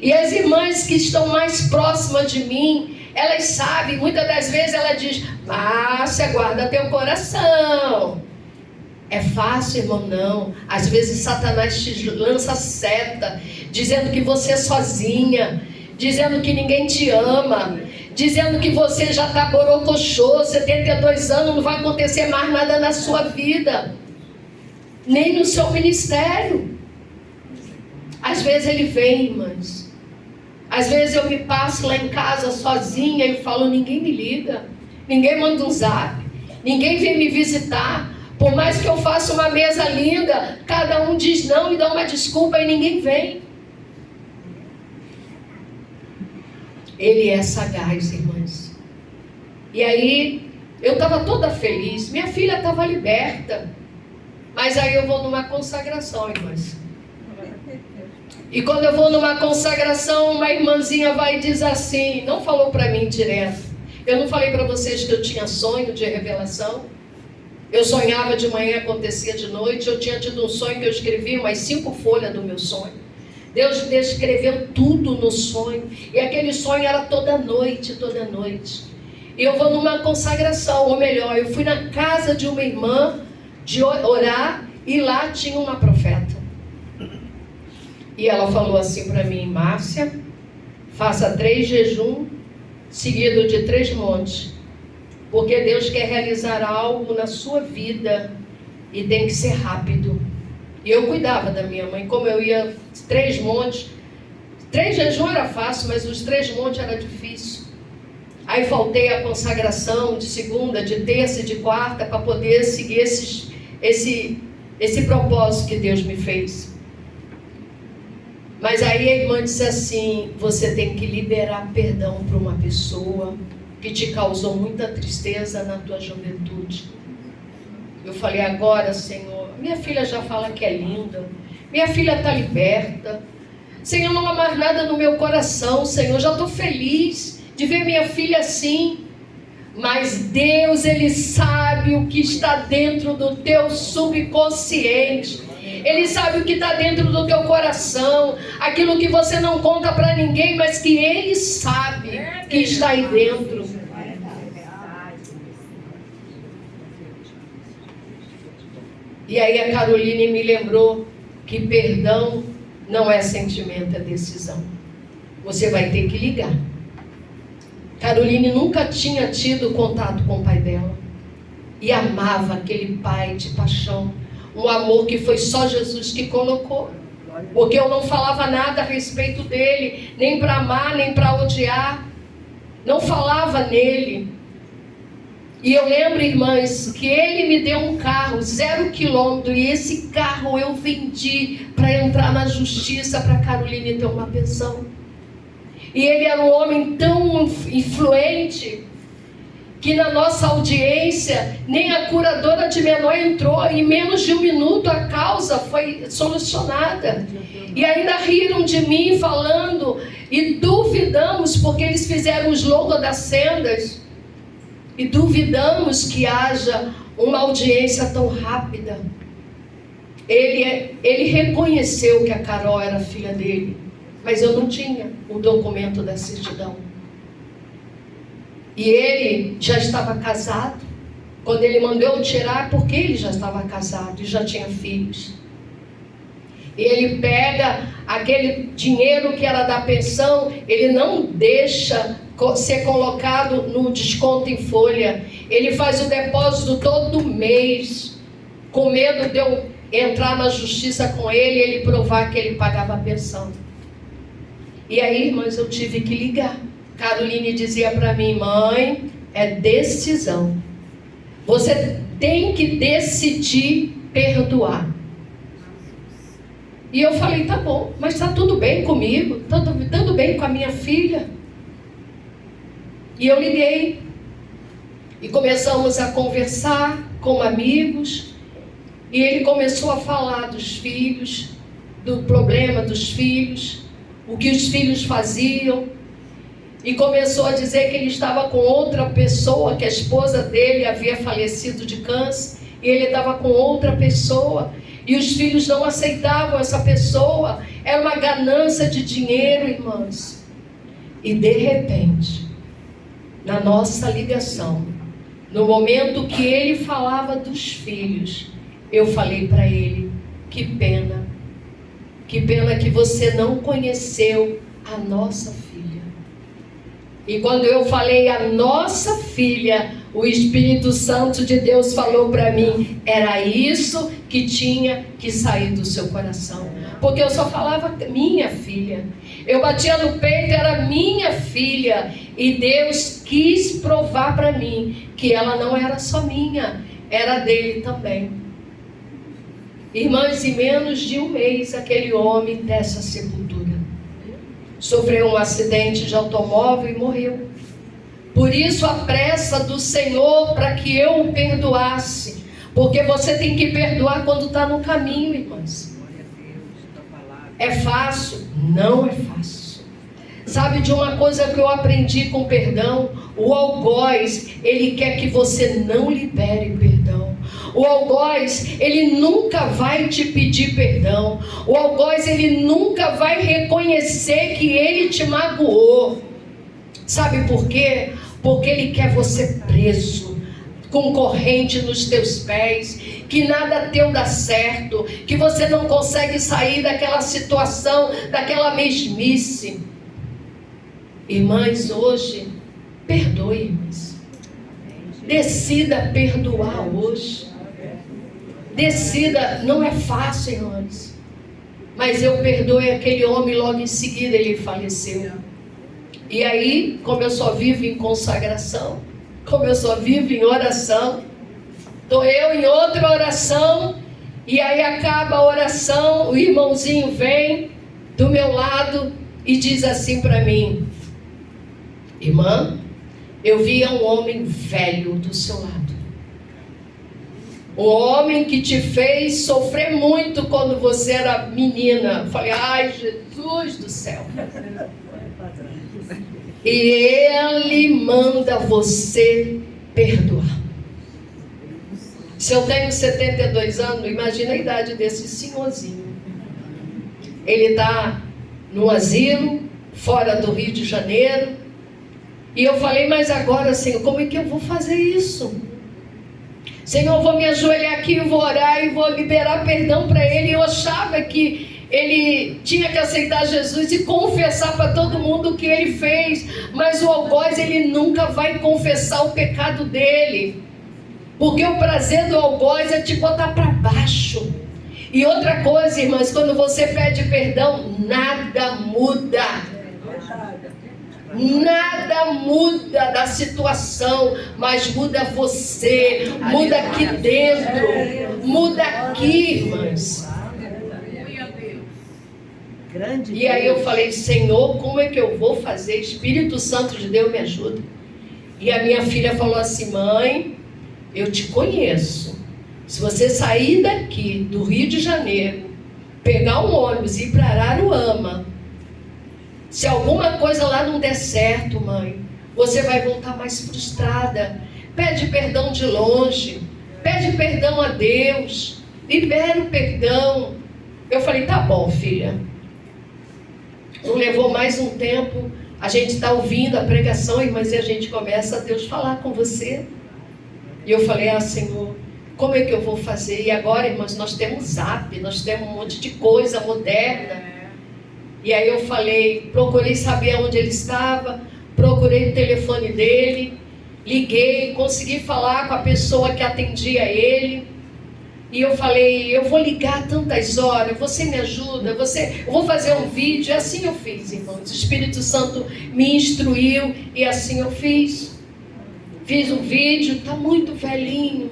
S2: E as irmãs que estão mais próximas de mim, elas sabem, muitas das vezes ela diz: Márcia, guarda teu coração. É fácil, irmão? Não. Às vezes Satanás te lança seta, dizendo que você é sozinha, dizendo que ninguém te ama, dizendo que você já está borocochô, 72 anos, não vai acontecer mais nada na sua vida, nem no seu ministério. Às vezes ele vem, irmãs. Às vezes eu me passo lá em casa sozinha e falo: ninguém me liga, ninguém manda um zap, ninguém vem me visitar. Por mais que eu faça uma mesa linda, cada um diz não e dá uma desculpa e ninguém vem. Ele é sagaz, irmãs. E aí, eu estava toda feliz. Minha filha estava liberta. Mas aí eu vou numa consagração, irmãs. E quando eu vou numa consagração, uma irmãzinha vai e diz assim, não falou para mim direto. Eu não falei para vocês que eu tinha sonho de revelação? Eu sonhava de manhã, acontecia de noite. Eu tinha tido um sonho que eu escrevi umas 5 folhas do meu sonho. Deus descreveu tudo no sonho. E aquele sonho era toda noite, toda noite. E eu vou numa consagração, ou melhor, eu fui na casa de uma irmã de orar, e lá tinha uma profeta. E ela falou assim para mim: Márcia, faça 3 jejuns seguido de 3 montes, porque Deus quer realizar algo na sua vida e tem que ser rápido. E eu cuidava da minha mãe, como eu ia 3 montes, 3 jejuns era fácil, mas os 3 montes era difícil. Aí faltei a consagração de segunda, de terça e de quarta para poder seguir esse propósito que Deus me fez. Mas aí a irmã disse assim: você tem que liberar perdão para uma pessoa que te causou muita tristeza na tua juventude. Eu falei, agora, Senhor, minha filha já fala que é linda, minha filha está liberta. Senhor, não há mais nada no meu coração, Senhor, já estou feliz de ver minha filha assim. Mas Deus, Ele sabe o que está dentro do teu subconsciente. Ele sabe o que está dentro do teu coração. Aquilo que você não conta para ninguém, mas que Ele sabe que está aí dentro. E aí a Caroline me lembrou que perdão não é sentimento, é decisão. Você vai ter que ligar. Caroline nunca tinha tido contato com o pai dela. E amava aquele pai de paixão. Um amor que foi só Jesus que colocou. Porque eu não falava nada a respeito dele. Nem para amar, nem para odiar. Não falava nele. E eu lembro, irmãs, que ele me deu um carro 0 quilômetro. E esse carro eu vendi para entrar na justiça para Caroline ter uma pensão. E ele era um homem tão influente que na nossa audiência nem a curadora de menor entrou. Em menos de 1 minuto a causa foi solucionada. E ainda riram de mim falando e duvidamos, porque eles fizeram os logos das sendas. E duvidamos que haja uma audiência tão rápida. Ele reconheceu que a Carol era filha dele. Mas eu não tinha o documento da certidão. E ele já estava casado. Quando ele mandou eu tirar, porque ele já estava casado e já tinha filhos. E ele pega aquele dinheiro que era da pensão, ele não deixa ser colocado no desconto em folha. Ele faz o depósito todo mês, com medo de eu entrar na justiça com ele e ele provar que ele pagava a pensão. E aí, irmãs, eu tive que ligar. Caroline dizia para mim, mãe, é decisão. Você tem que decidir perdoar. E eu falei, tá bom, mas está tudo bem comigo, está tudo bem com a minha filha. E eu liguei. E começamos a conversar como amigos. E ele começou a falar dos filhos, do problema dos filhos, o que os filhos faziam, e começou a dizer que ele estava com outra pessoa, que a esposa dele havia falecido de câncer, e ele estava com outra pessoa, e os filhos não aceitavam essa pessoa. Era uma ganância de dinheiro, irmãs. E de repente, na nossa ligação, no momento que ele falava dos filhos, eu falei para ele, que pena que você não conheceu a nossa filha. E quando eu falei a nossa filha, o Espírito Santo de Deus falou para mim, era isso que tinha que sair do seu coração. Porque eu só falava minha filha. Eu batia no peito, era minha filha. E Deus quis provar para mim que ela não era só minha, era dele também. Irmãs, em menos de 1 mês, aquele homem dessa sepultura sofreu um acidente de automóvel e morreu. Por isso a pressa do Senhor para que eu o perdoasse. Porque você tem que perdoar quando está no caminho, irmãs. É fácil? Não é fácil. Sabe de uma coisa que eu aprendi com perdão? O algoz, ele quer que você não libere perdão. O algoz, ele nunca vai te pedir perdão. O algoz, ele nunca vai reconhecer que ele te magoou. Sabe por quê? Porque ele quer você preso, com corrente nos teus pés, que nada teu dá certo, que você não consegue sair daquela situação, daquela mesmice. Irmãs, hoje, perdoe, irmãs. Decida perdoar hoje. Decida, não é fácil, irmãs. Mas eu perdoei aquele homem, logo em seguida ele faleceu. E aí, como eu só vivo em consagração, como eu só vivo em oração, estou eu em outra oração, e aí acaba a oração, o irmãozinho vem do meu lado e diz assim para mim: irmã, eu via um homem velho do seu lado. Um homem que te fez sofrer muito quando você era menina. Falei, ai, Jesus do céu. E ele manda você perdoar. Se eu tenho 72 anos, imagina a idade desse senhorzinho. Ele está no asilo, fora do Rio de Janeiro. E eu falei, mas agora, Senhor, como é que eu vou fazer isso? Senhor, eu vou me ajoelhar aqui, vou orar e vou liberar perdão para ele. Eu achava que ele tinha que aceitar Jesus e confessar para todo mundo o que ele fez. Mas o algoz, ele nunca vai confessar o pecado dele. Porque o prazer do algoz é te botar para baixo. E outra coisa, irmãs, quando você pede perdão, nada muda. Nada muda da situação, mas muda você, muda aqui dentro, muda aqui, irmãs. E aí eu falei, Senhor, como é que eu vou fazer? Espírito Santo de Deus me ajuda. E a minha filha falou assim, mãe, eu te conheço. Se você sair daqui do Rio de Janeiro, pegar um ônibus e ir para Araruama, se alguma coisa lá não der certo, mãe, você vai voltar mais frustrada. Pede perdão de longe, pede perdão a Deus, libera o perdão. Eu falei, tá bom, filha. Não levou mais um tempo, a gente está ouvindo a pregação, mas a gente começa a Deus falar com você. E eu falei, Senhor, como é que eu vou fazer? E agora, irmãos, nós temos Zap, nós temos um monte de coisa moderna. E aí eu falei, procurei saber onde ele estava, procurei o telefone dele, liguei, consegui falar com a pessoa que atendia ele. E eu falei, eu vou ligar tantas horas, você me ajuda, eu vou fazer um vídeo. E assim eu fiz, irmãos. O Espírito Santo me instruiu e assim eu fiz. Fiz um vídeo, está muito velhinho,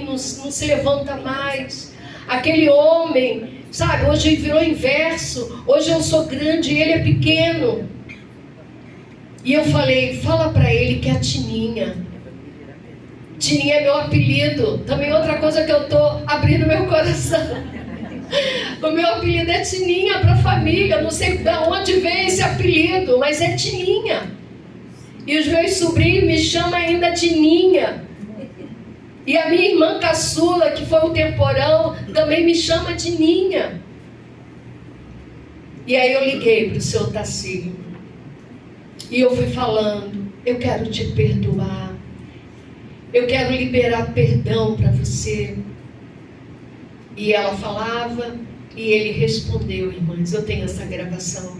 S2: não se levanta mais. Aquele homem, sabe, hoje virou inverso. Hoje eu sou grande e ele é pequeno. E eu falei, fala para ele que é a Tininha. Tininha é meu apelido. Também outra coisa que eu estou abrindo meu coração. O meu apelido é Tininha para a família. Não sei de onde vem esse apelido, mas é Tininha. E os meus sobrinhos me chamam ainda Tininha. E a minha irmã caçula, que foi o temporão, também me chama Tininha. E aí eu liguei para o seu Tacílio. E eu fui falando, eu quero te perdoar. Eu quero liberar perdão para você. E ela falava, e ele respondeu, irmãs, eu tenho essa gravação.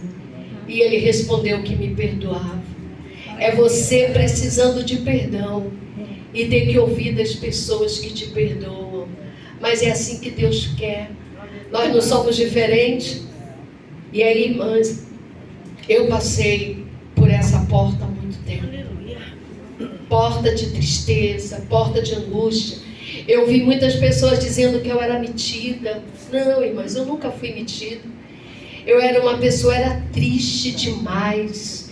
S2: E ele respondeu que me perdoava. É você precisando de perdão e ter que ouvir das pessoas que te perdoam. Mas é assim que Deus quer. Nós não somos diferentes. E aí, irmãs, eu passei por essa porta há muito tempo. Porta de tristeza, porta de angústia. Eu vi muitas pessoas dizendo que eu era metida. Não, irmãs, eu nunca fui metida. Eu era uma pessoa, era triste demais.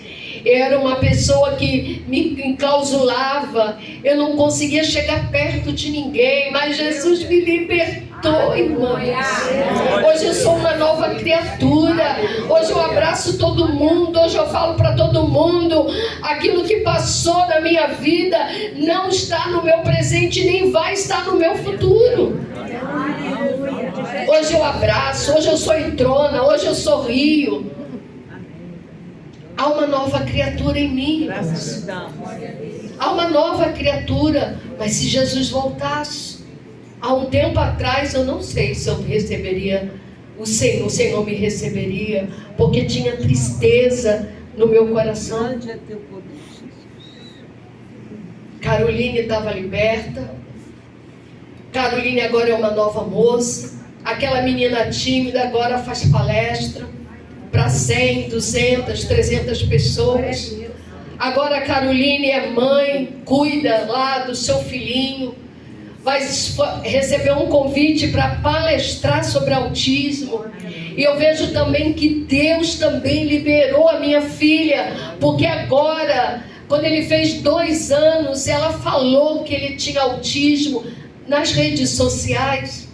S2: Eu era uma pessoa que me enclausulava. Eu não conseguia chegar perto de ninguém. Mas Jesus me libertou, irmãs. Hoje eu sou uma nova criatura. Hoje eu abraço todo mundo. Hoje eu falo para todo mundo. Aquilo que passou na minha vida não está no meu presente, nem vai estar no meu futuro. Hoje eu abraço. Hoje eu sou entrona. Hoje eu sorrio. Há uma nova criatura em mim, irmãos. Há uma nova criatura. Mas se Jesus voltasse, há um tempo atrás, eu não sei se eu receberia o Senhor me receberia, porque tinha tristeza no meu coração. Caroline estava liberta. Caroline agora é uma nova moça. Aquela menina tímida agora faz palestra para 100, 200, 300 pessoas. Agora a Caroline é mãe, cuida lá do seu filhinho. Vai receber um convite para palestrar sobre autismo. E eu vejo também que Deus também liberou a minha filha, porque agora, Quando ele fez 2 anos, ela falou que ele tinha autismo nas redes sociais.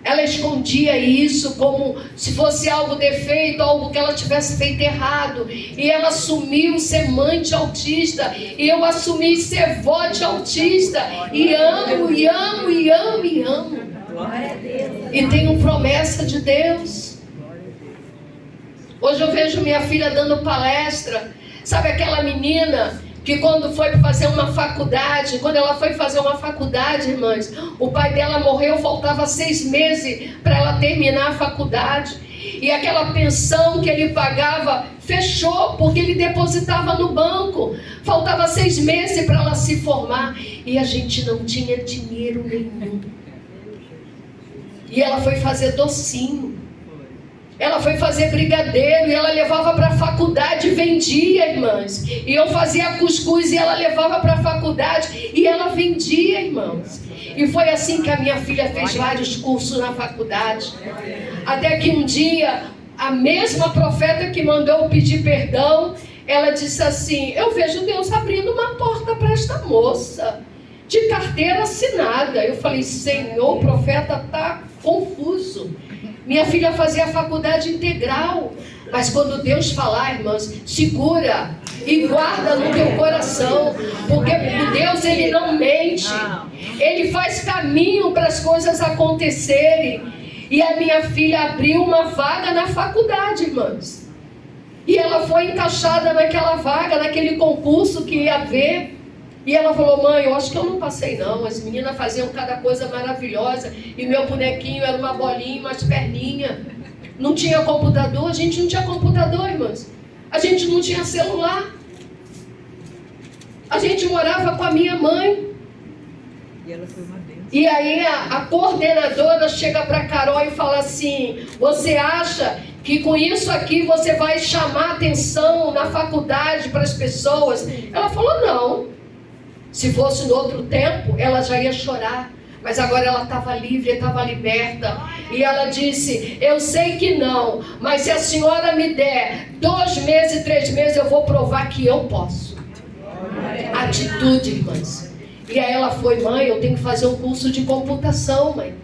S2: Ela escondia isso como se fosse algo defeito, algo que ela tivesse feito errado. E ela assumiu ser mãe de autista. E eu assumi ser vó de autista. E amo, e amo, e amo, e amo. E tenho promessa de Deus. Hoje eu vejo minha filha dando palestra. Sabe aquela menina que quando foi fazer uma faculdade, quando ela foi fazer uma faculdade, irmãs, o pai dela morreu, faltava 6 meses para ela terminar a faculdade. E aquela pensão que ele pagava fechou, porque ele depositava no banco. Faltava 6 meses para ela se formar. E a gente não tinha dinheiro nenhum. E ela foi fazer docinho. Ela foi fazer brigadeiro e ela levava para a faculdade e vendia, irmãs. E eu fazia cuscuz e ela levava para a faculdade e ela vendia, irmãos. E foi assim que a minha filha fez vários cursos na faculdade. Até que um dia, a mesma profeta que mandou eu pedir perdão, ela disse assim: eu vejo Deus abrindo uma porta para esta moça, de carteira assinada. Eu falei: Senhor, o profeta está confuso. Minha filha fazia a faculdade integral. Mas quando Deus falar, irmãs, segura e guarda no teu coração. Porque Deus, Ele não mente. Ele faz caminho para as coisas acontecerem. E a minha filha abriu uma vaga na faculdade, irmãs. E ela foi encaixada naquela vaga, naquele concurso que ia haver. E ela falou: mãe, eu acho que eu não passei não. As meninas faziam cada coisa maravilhosa. E meu bonequinho era uma bolinha, umas perninhas. Não tinha computador. A gente não tinha computador, irmãs. A gente não tinha celular. A gente morava com a minha mãe. E aí a coordenadora chega para Carol e fala assim: você acha que com isso aqui você vai chamar atenção na faculdade para as pessoas? Ela falou: não. Se fosse no outro tempo, ela já ia chorar. Mas agora ela estava livre, estava liberta. E ela disse: eu sei que não, mas se a senhora me der 2 meses, 3 meses, eu vou provar que eu posso. Atitude, irmãs. E aí ela foi: mãe, eu tenho que fazer um curso de computação, mãe.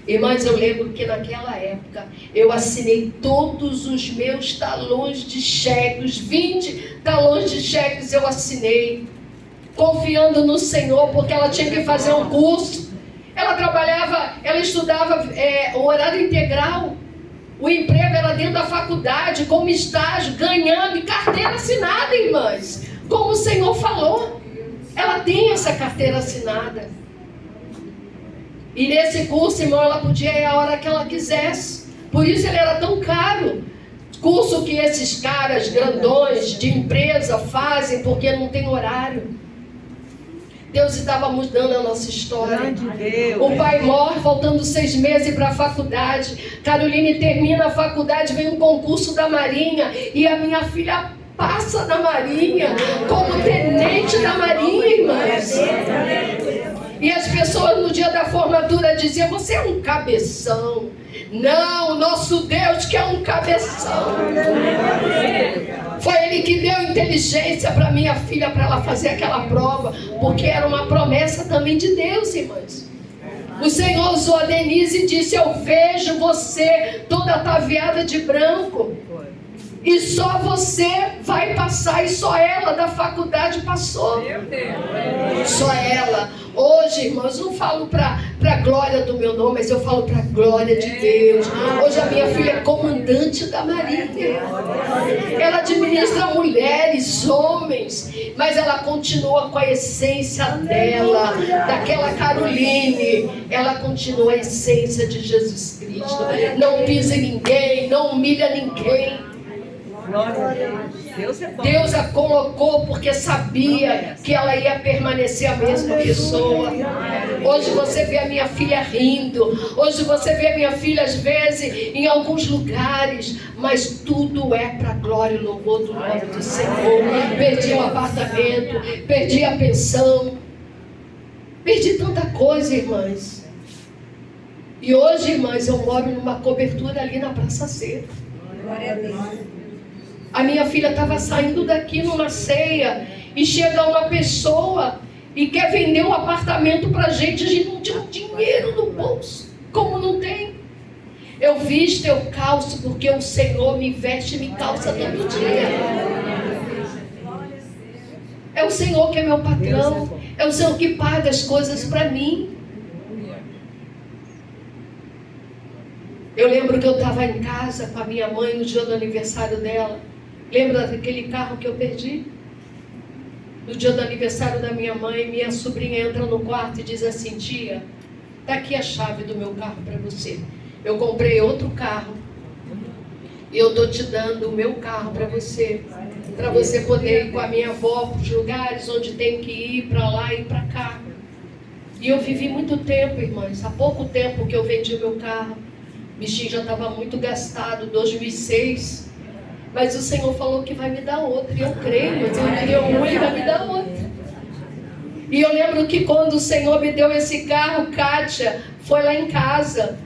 S2: Irmãs, eu lembro que naquela época eu assinei todos os meus talões de cheques, 20 talões de cheques eu assinei, confiando no Senhor, porque ela tinha que fazer um curso. Ela trabalhava, ela estudava o horário integral. O emprego era dentro da faculdade, como estágio, ganhando, e carteira assinada, irmãs. Como o Senhor falou, ela tem essa carteira assinada. E nesse curso, irmão, ela podia ir a hora que ela quisesse. Por isso ele era tão caro. Curso que esses caras grandões de empresa fazem porque não tem horário. Deus estava mudando a nossa história. O pai morre, faltando 6 meses para a faculdade. Caroline termina a faculdade, vem um concurso da Marinha. E a minha filha passa na Marinha, como tenente da Marinha, irmãs. E as pessoas no dia da formatura diziam: você é um cabeção. Não, o nosso Deus que é um cabeção. Foi Ele que deu inteligência para minha filha, para ela fazer aquela prova, porque era uma promessa também de Deus, irmãs. O Senhor usou a Denise e disse: eu vejo você toda ataviada de branco, e só você vai passar. E só ela da faculdade passou. Só ela. Hoje, irmãos, eu não falo para a glória do meu nome, mas eu falo para a glória de Deus. Hoje a minha filha é comandante da Marinha. Ela administra mulheres, homens, mas ela continua com a essência dela, daquela Caroline. Ela continua a essência de Jesus Cristo. Não pisa em ninguém, não humilha ninguém. Deus a colocou porque sabia que ela ia permanecer a mesma pessoa. Hoje você vê a minha filha rindo. Hoje você vê a minha filha às vezes em alguns lugares. Mas tudo é para a glória e louvor do nome do Senhor. Perdi o apartamento, perdi a pensão, perdi tanta coisa, irmãs. E hoje, irmãs, eu moro numa cobertura ali na Praça Seca. A minha filha estava saindo daqui numa ceia e chega uma pessoa e quer vender um apartamento para a gente não tem dinheiro no bolso. Como não tem? Eu visto, eu calço, porque o Senhor me veste e me calça todo dia. É o Senhor que é meu patrão. É o Senhor que paga as coisas para mim. Eu lembro que eu estava em casa com a minha mãe no dia do aniversário dela. Lembra daquele carro que eu perdi? No dia do aniversário da minha mãe, minha sobrinha entra no quarto e diz assim: tia, está aqui a chave do meu carro para você. Eu comprei outro carro e eu estou te dando o meu carro para você poder ir com a minha avó para os lugares onde tem que ir, para lá e para cá. E eu vivi muito tempo, irmãs. Há pouco tempo que eu vendi meu carro. O bichinho já estava muito gastado, 2006. Mas o Senhor falou que vai me dar outro. E eu creio, mas eu queria um e vai me dar outro. E eu lembro que quando o Senhor me deu esse carro, Kátia foi lá em casa,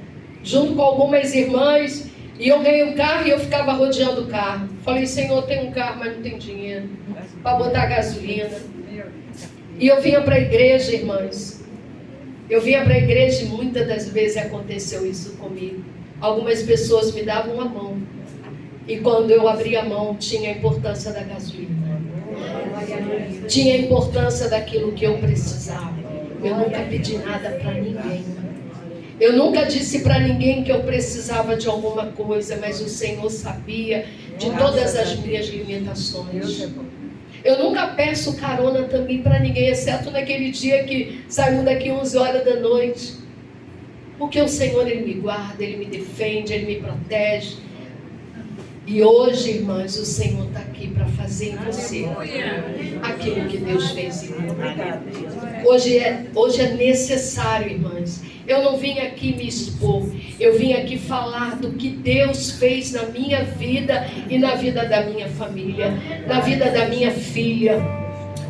S2: junto com algumas irmãs, e eu ganhei o carro e eu ficava rodeando o carro. Falei: Senhor, tem um carro, mas não tem dinheiro para botar gasolina. E eu vinha para a igreja, irmãs. Eu vinha para a igreja e muitas das vezes aconteceu isso comigo. Algumas pessoas me davam a mão. E quando eu abria a mão, tinha a importância da gasolina. Tinha a importância daquilo que eu precisava. Eu nunca pedi nada para ninguém. Eu nunca disse para ninguém que eu precisava de alguma coisa, mas o Senhor sabia de todas as minhas limitações. Eu nunca peço carona também para ninguém, exceto naquele dia que saímos daqui 11 horas da noite. Porque o Senhor, Ele me guarda, Ele me defende, Ele me protege. E hoje, irmãs, o Senhor está aqui para fazer em você aquilo que Deus fez em mim. Hoje é necessário, irmãs. Eu não vim aqui me expor. Eu vim aqui falar do que Deus fez na minha vida e na vida da minha família, na vida da minha filha.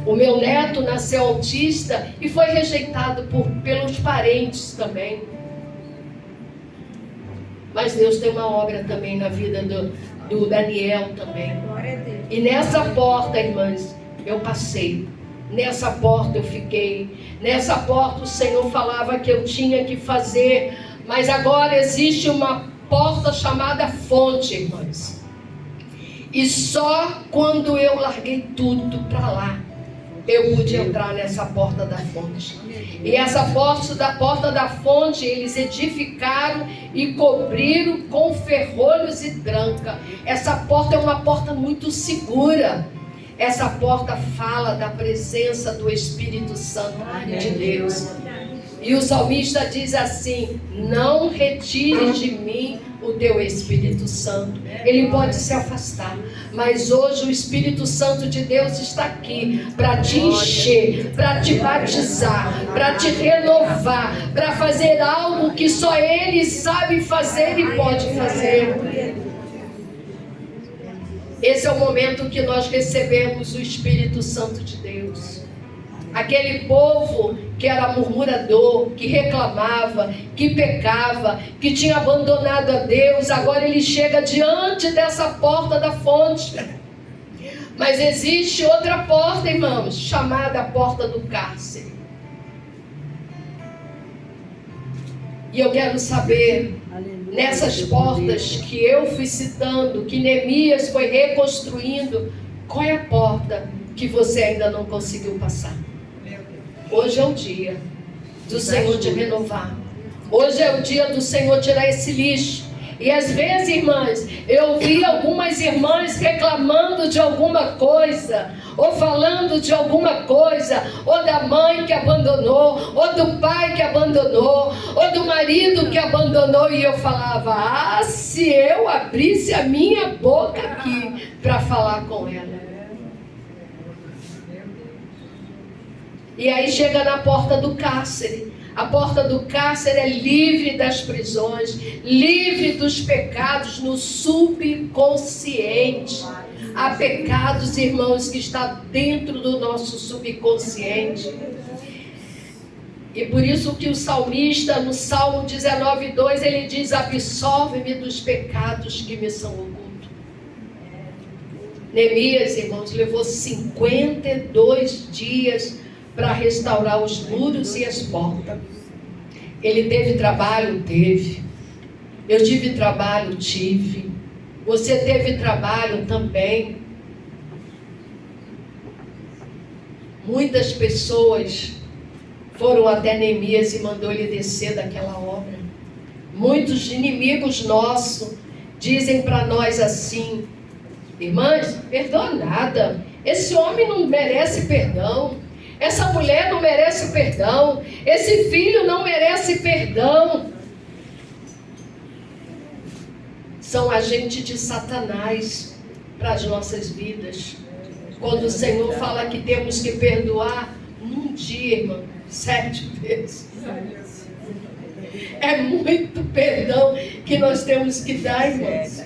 S2: O meu neto nasceu autista e foi rejeitado pelos parentes também. Mas Deus tem uma obra também na vida do Daniel também. E nessa porta, irmãs, eu passei. Nessa porta eu fiquei. Nessa porta o Senhor falava que eu tinha que fazer. Mas agora existe uma porta chamada fonte, irmãs. E só quando eu larguei tudo para lá, eu pude entrar nessa porta da fonte. E essa porta da fonte, eles edificaram e cobriram com ferrolhos e tranca. Essa porta é uma porta muito segura. Essa porta fala da presença do Espírito Santo de Deus. E o salmista diz assim: não retire de mim o teu Espírito Santo. Ele pode se afastar, mas hoje o Espírito Santo de Deus está aqui para te encher, para te batizar, para te renovar, para fazer algo que só Ele sabe fazer e pode fazer. Esse é o momento que nós recebemos o Espírito Santo de Deus. Aquele povo que era murmurador, que reclamava, que pecava, que tinha abandonado a Deus, agora ele chega diante dessa porta da fonte. Mas existe outra porta, irmãos, chamada a porta do cárcere. E eu quero saber, nessas portas que eu fui citando, que Neemias foi reconstruindo, qual é a porta que você ainda não conseguiu passar? Hoje é o dia do Senhor te renovar. Hoje é o dia do Senhor tirar esse lixo. E às vezes, irmãs, eu vi algumas irmãs reclamando de alguma coisa, ou falando de alguma coisa, ou da mãe que abandonou, ou do pai que abandonou, ou do marido que abandonou, e eu falava: se eu abrisse a minha boca aqui para falar com ela. E aí chega na porta do cárcere. A porta do cárcere é livre das prisões, livre dos pecados no subconsciente. Há pecados, irmãos, que estão dentro do nosso subconsciente. E por isso que o salmista, no Salmo 19:2, ele diz: absolve-me dos pecados que me são ocultos. Neemias, irmãos, levou 52 dias para restaurar os muros e as portas. Ele teve trabalho? Teve. Eu tive trabalho? Tive. Você teve trabalho também. Muitas pessoas foram até Neemias e mandou ele descer daquela obra. Muitos inimigos nossos dizem para nós assim: irmãs, perdoa nada. Esse homem não merece perdão. Essa mulher não merece perdão. Esse filho não merece perdão. São agentes de Satanás para as nossas vidas. Quando o Senhor fala que temos que perdoar num dia, irmão, 7 vezes. É muito perdão que nós temos que dar, irmãos.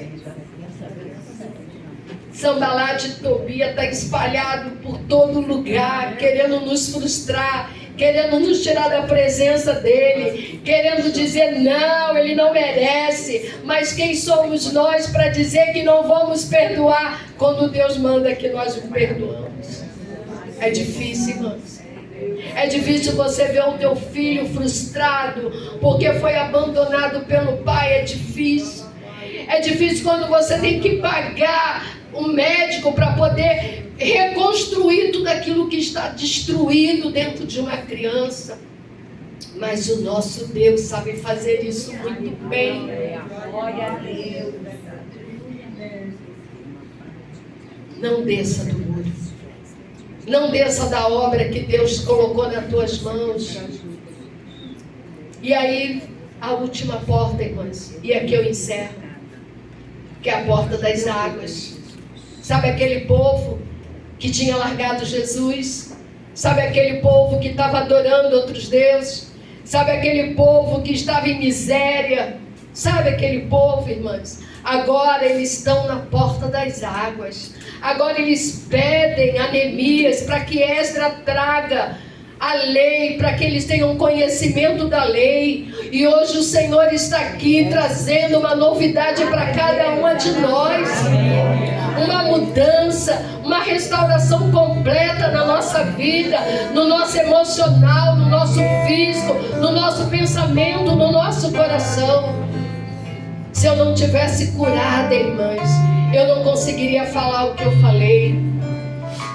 S2: Sanbalate e Tobia está espalhado por todo lugar, querendo nos frustrar, querendo nos tirar da presença dele, querendo dizer não, ele não merece. Mas quem somos nós para dizer que não vamos perdoar quando Deus manda que nós o perdoamos? É difícil, irmãos. É difícil você ver o teu filho frustrado porque foi abandonado pelo pai. É difícil. É difícil quando você tem que pagar um médico para poder reconstruir tudo aquilo que está destruído dentro de uma criança. Mas o nosso Deus sabe fazer isso muito bem. Glória a Deus. Não desça do muro. Não desça da obra que Deus colocou nas tuas mãos. E aí, a última porta, irmãs, e aqui eu encerro, que é a porta das águas. Sabe aquele povo que tinha largado Jesus? Sabe aquele povo que estava adorando outros deuses? Sabe aquele povo que estava em miséria? Sabe aquele povo, irmãs? Agora eles estão na porta das águas. Agora eles pedem a Neemias para que Esdras traga a lei, para que eles tenham conhecimento da lei. E hoje o Senhor está aqui trazendo uma novidade para cada uma de nós. Uma mudança, uma restauração completa na nossa vida, no nosso emocional, no nosso físico, no nosso pensamento, no nosso coração. Se eu não tivesse curada, irmãs, eu não conseguiria falar o que eu falei.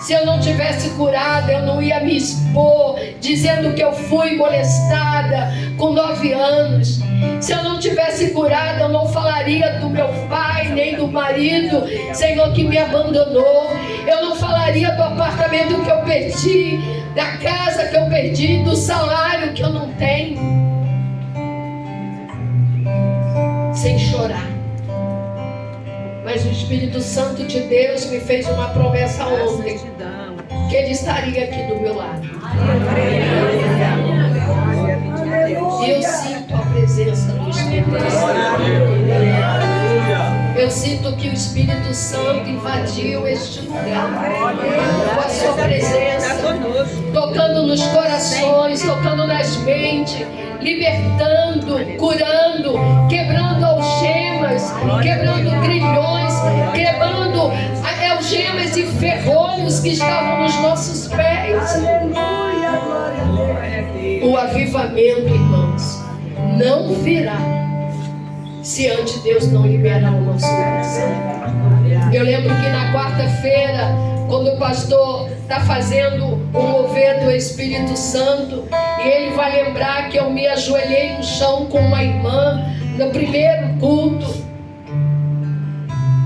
S2: Se eu não tivesse curada, eu não ia me expor dizendo que eu fui molestada com 9 anos. Se eu não tivesse curada, eu não falaria do meu pai, nem do marido, Senhor, que me abandonou. Eu não falaria do apartamento que eu perdi, da casa que eu perdi, do salário que eu não tenho. Sem chorar. Mas o Espírito Santo de Deus me fez uma promessa ontem, que Ele estaria aqui do meu lado. E eu sinto a presença do Espírito Santo. Eu sinto que o Espírito Santo invadiu este lugar com a sua presença, tocando nos corações, tocando nas mentes, libertando, curando, quebrando algemas, quebrando grilhões, quebrando algemas e ferrolhos que estavam nos nossos pés. O avivamento, irmãos, não virá se antes Deus não liberar o nosso coração. Eu lembro que na quarta-feira, quando o pastor está fazendo o mover do Espírito Santo, e ele vai lembrar que eu me ajoelhei no chão com uma irmã no primeiro culto,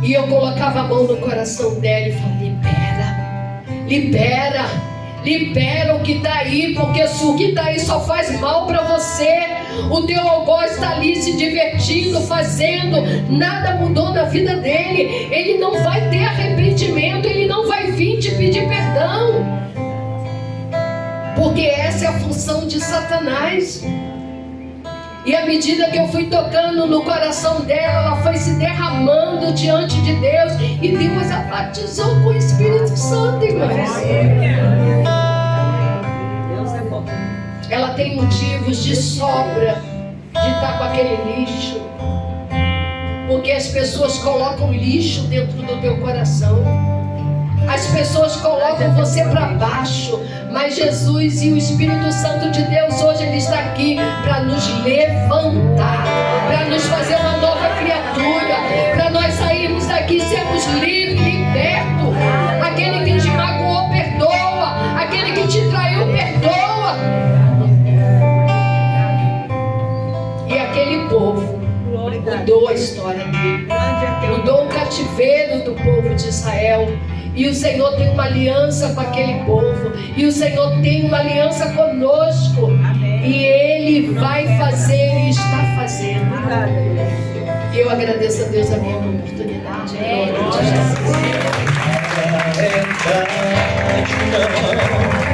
S2: e eu colocava a mão no coração dela e falei: libera, libera, libera o que está aí, porque o que está aí só faz mal para você. O teu algoz está ali se divertindo, fazendo, nada mudou na vida dele. Ele não vai ter arrependimento, ele não vai vir te pedir perdão, porque essa é a função de Satanás. E à medida que eu fui tocando no coração dela, ela foi se derramando diante de Deus, e Deus a batizou com o Espírito Santo, irmãos. Ela tem motivos de sobra de estar com aquele lixo, porque as pessoas colocam lixo dentro do teu coração. pessoas colocam você para baixo, mas Jesus e o Espírito Santo de Deus hoje ele está aqui para nos levantar, para nos fazer uma nova criatura, para nós sairmos daqui e sermos livres, libertos. Aquele que te magoou, perdoa. Aquele que te traiu, perdoa. E aquele povo mudou a história dele, mudou o cativeiro do povo de Israel. E o Senhor tem uma aliança com aquele povo, e o Senhor tem uma aliança conosco. E Ele vai fazer e está fazendo. E eu agradeço a Deus a minha oportunidade. Em nome de Jesus.